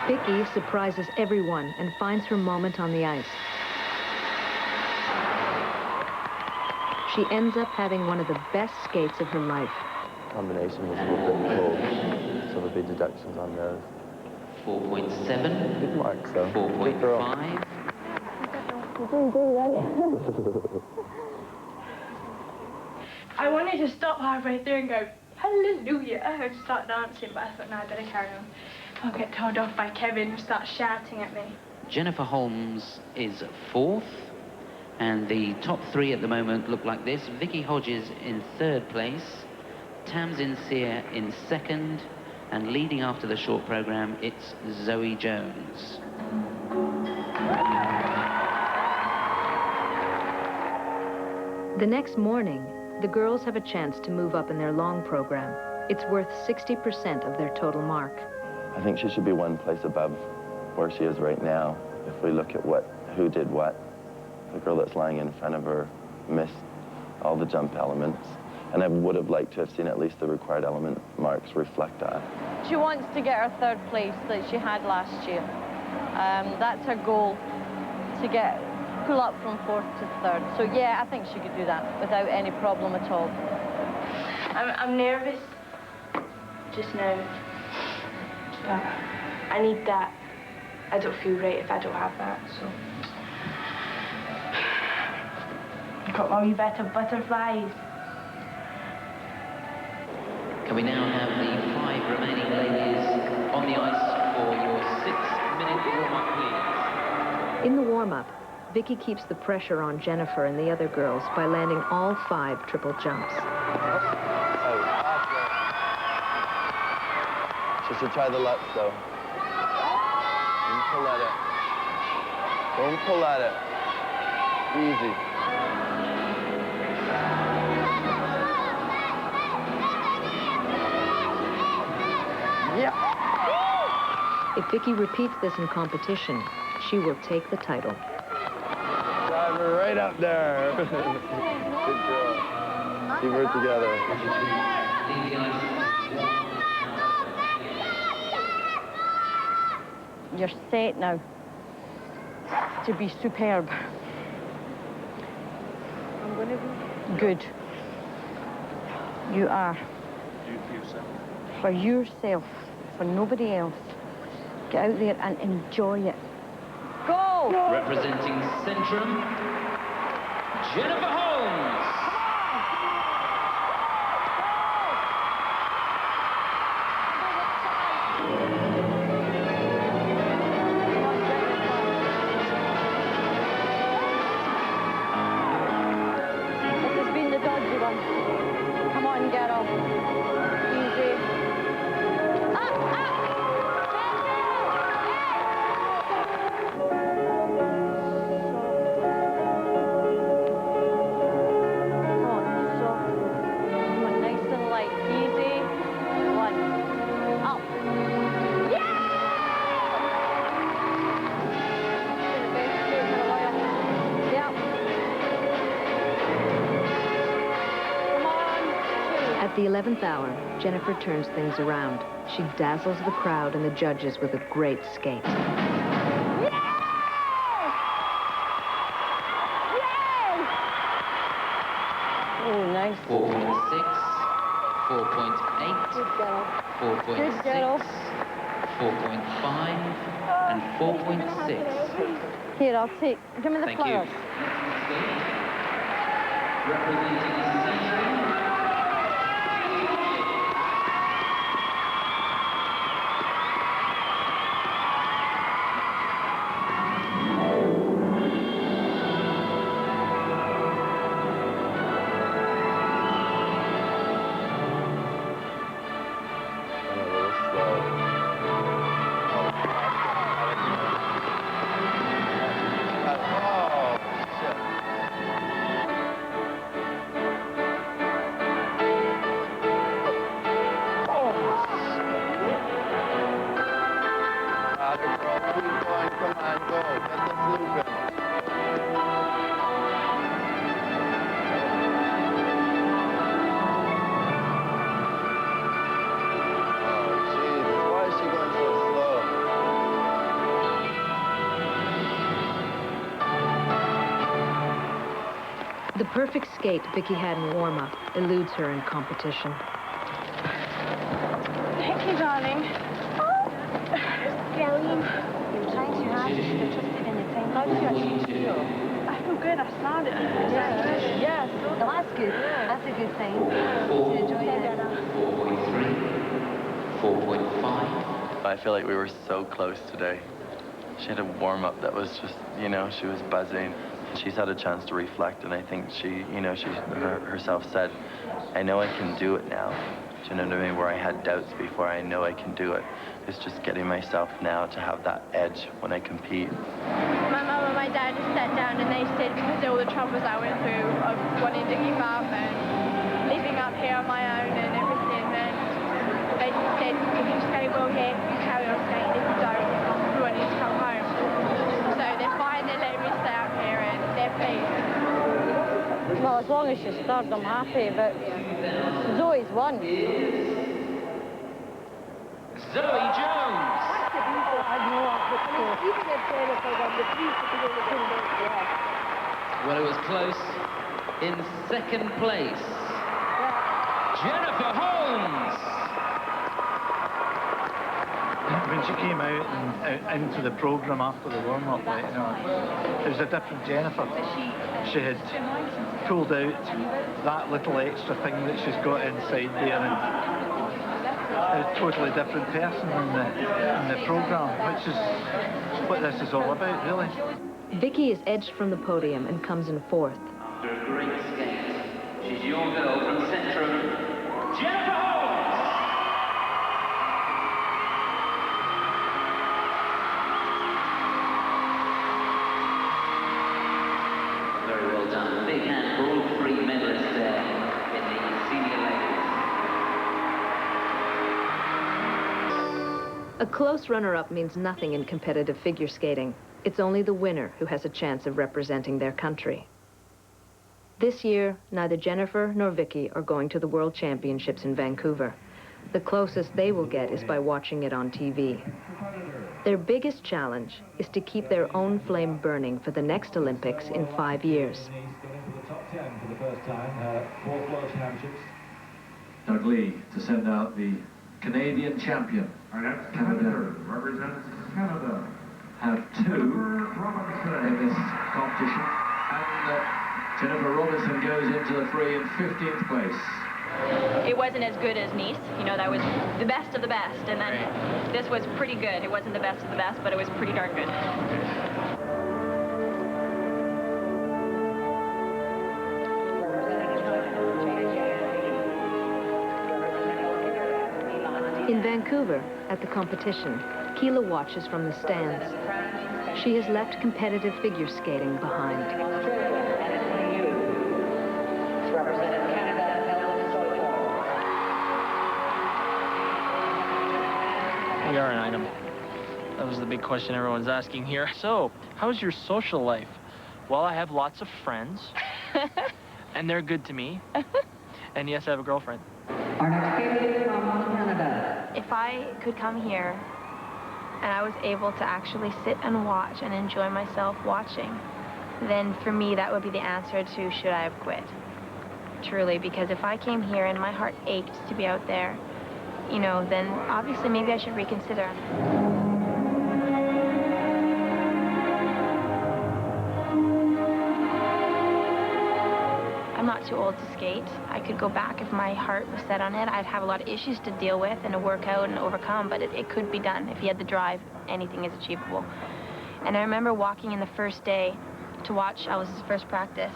Speaker 1: Vikki surprises everyone and finds her moment on the ice. She ends up having one of the best skates of her life.
Speaker 22: Combination was a little bit cold, so there'll be deductions on those.
Speaker 18: 4.7.
Speaker 22: Good marks, though.
Speaker 18: 4.5.
Speaker 6: I wanted to stop halfway through and go, hallelujah, and start dancing, but I thought, no, I better carry on. I'll get told off by Kevin and start shouting at me.
Speaker 18: Jennifer Holmes is fourth, and the top three at the moment look like this. Vikki Hodges in third place, Tamsin Sear in second, and leading after the short program, it's Zoe Jones.
Speaker 1: The next morning, the girls have a chance to move up in their long program. It's worth 60% of their total mark.
Speaker 22: I think she should be one place above where she is right now. If we look at who did what, the girl that's lying in front of her missed all the jump elements. And I would have liked to have seen at least the required element marks reflect that.
Speaker 14: She wants to get her third place that she had last year. That's her goal, to pull up from fourth to third. So yeah, I think she could do that without any problem at all.
Speaker 6: I'm nervous just now. But I need that. I don't feel right if I don't have that, so. Got my wee bit of butterflies.
Speaker 18: Can we now have the 5 remaining ladies on the ice for your 6-minute warm-up, please?
Speaker 1: In the warm-up, Vikki keeps the pressure on Jennifer and the other girls by landing all 5 triple jumps.
Speaker 22: She should try the lutz, though. Don't pull at it. Don't pull at it. Easy.
Speaker 1: Yeah. If Vikki repeats this in competition, she will take the title.
Speaker 22: Drive her right up there. Good job. Keep her together.
Speaker 24: You're set now to be superb.
Speaker 6: I'm going to be
Speaker 24: good. You are.
Speaker 20: Do it for yourself.
Speaker 24: For yourself, for nobody else. Get out there and enjoy it. Go!
Speaker 18: Representing Centrum, Jennifer Holmes.
Speaker 24: This has been the dodgy one. Come on, girl. Easy.
Speaker 1: At the 11th hour, Jennifer turns things around. She dazzles the crowd and the judges with a great skate.
Speaker 24: Oh, nice.
Speaker 18: 4.6, 4.8, 4.6, 4.5, and 4.6.
Speaker 24: Here, I'll take. Give me the
Speaker 18: Thank
Speaker 24: flowers.
Speaker 18: you. Representing Centrum.
Speaker 1: The perfect skate Vikki had in warm-up eludes her in competition.
Speaker 6: Thank you, darling.
Speaker 24: Brilliant. You're trying too hard. You're interested in the time. How do you actually feel?
Speaker 6: I feel good. I started.
Speaker 24: Yes. Well, that's good. That's a good thing. To enjoy it.
Speaker 18: 4.3, 4.5.
Speaker 22: I feel like we were so close today. She had a warm-up that was just, you know, she was buzzing. She's had a chance to reflect, and I think she, you know, she herself said, I know I can do it now. Do you know what I mean? Where I had doubts before, I know I can do it. It's just getting myself now to have that edge when I compete.
Speaker 6: My mum and my dad just sat down and they said, because of all the troubles I went through of wanting to give up and living up here on my own and everything, and they just said, if you stay well here, you carry on staying. If you don't, everyone needs to come home. So they're fine, they let me stay up here and they're pleased.
Speaker 24: Well, as long as she started, I'm happy, but Zoe's won.
Speaker 18: Zoe Jones. Well, it was close. In second place, Jennifer Holmes.
Speaker 10: when she came out and into the programme after the warm-up, like, you know, it was a different Jennifer. She had pulled out that little extra thing that she's got inside there, and a totally different person in the programme, which is what this is all about, really.
Speaker 1: Vikki is edged from the podium and comes in fourth.
Speaker 18: After a great skate, she's your girl from Centrum, Jennifer Holmes! Very well done. Big hand for all three medalists there in the senior ladies.
Speaker 1: A close runner-up means nothing in competitive figure skating. It's only the winner who has a chance of representing their country. This year, neither Jennifer nor Vikki are going to the World Championships in Vancouver. The closest they will get is by watching it on TV. Their biggest challenge is to keep their own flame burning for the next Olympics in 5 years.
Speaker 19: Doug Lee to send out the Canadian champion. Canada represents Canada. Have two in this competition, and Jennifer Robinson goes into the free in 15th place.
Speaker 21: It wasn't as good as Nice, you know, that was the best of the best, and then this was pretty good. It wasn't the best of the best, but it was pretty darn good.
Speaker 1: In Vancouver, at the competition, Keyla watches from the stands. She has left competitive figure skating behind.
Speaker 13: We are an item. That was the big question everyone's asking here. So, how's your social life? Well, I have lots of friends, and they're good to me. And yes, I have a girlfriend.
Speaker 21: Our next skater from Canada. If I could come here and I was able to actually sit and watch and enjoy myself watching, then for me that would be the answer to should I have quit. Truly, because if I came here and my heart ached to be out there, you know, then obviously maybe I should reconsider. I'm not too old to skate. I could go back if my heart was set on it. I'd have a lot of issues to deal with and to work out and overcome, but it could be done. If you had the drive, anything is achievable. And I remember walking in the first day to watch Elvis's first practice,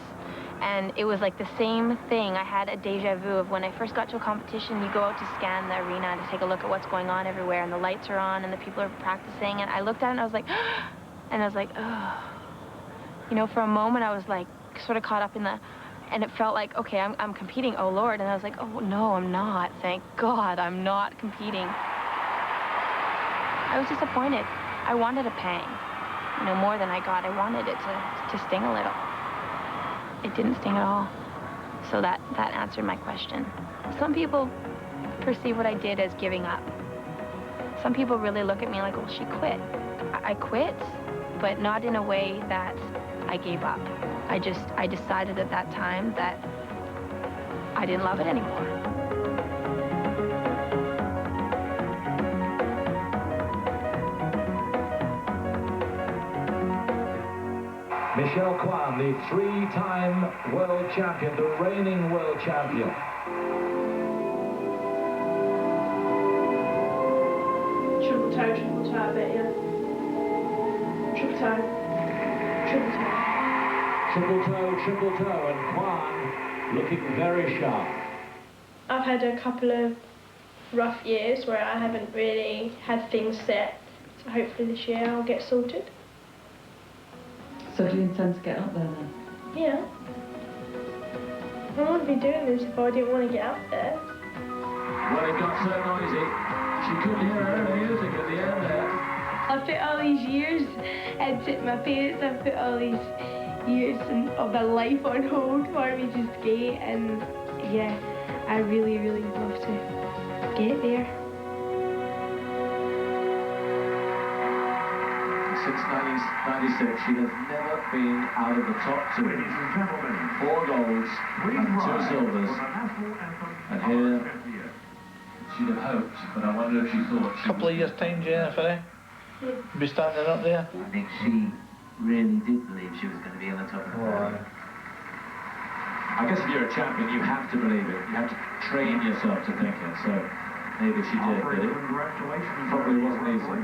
Speaker 21: and it was like the same thing. I had a deja vu of when I first got to a competition, you go out to scan the arena to take a look at what's going on everywhere, and the lights are on and the people are practicing, and I looked at it and I was like, and I was like, oh. You know, for a moment I was like sort of caught up in the, and it felt like, okay, I'm competing, oh Lord, and I was like, oh no, I'm not, thank God, I'm not competing. I was disappointed. I wanted a pang, you know, more than I got. I wanted it to sting a little. It didn't sting at all. So that answered my question. Some people perceive what I did as giving up. Some people really look at me like, well, she quit. I quit, but not in a way that I gave up. I decided at that time that I didn't love it anymore.
Speaker 19: Michelle Kwan, the three-time world champion, the reigning world champion.
Speaker 6: Triple toe, I bet, yeah. Triple toe. Triple toe.
Speaker 19: Triple toe, and Kwan looking very sharp.
Speaker 6: I've had a couple of rough years where I haven't really had things set, so hopefully this year I'll get sorted.
Speaker 15: So do you intend to get up there then?
Speaker 6: Yeah. I wouldn't be doing this if I didn't want to get up there.
Speaker 19: Well, it got so noisy, she couldn't hear her own music at the end there.
Speaker 6: I've put all these years into my parents, I've put all these years of their life on hold for me to skate, and yeah, I really, really would love to get there.
Speaker 19: Since 1996, she has never been out of the top two. 4 golds and 2 silvers. And here she'd have hoped, but I wonder if she thought she...
Speaker 10: A couple of years' time, Jennifer, eh? Be standing up there?
Speaker 19: I think she really did believe she was going to be on the top of the world. I guess if you're a champion, you have to believe it. You have to train yourself to think it, so maybe she did, but it probably wasn't easy.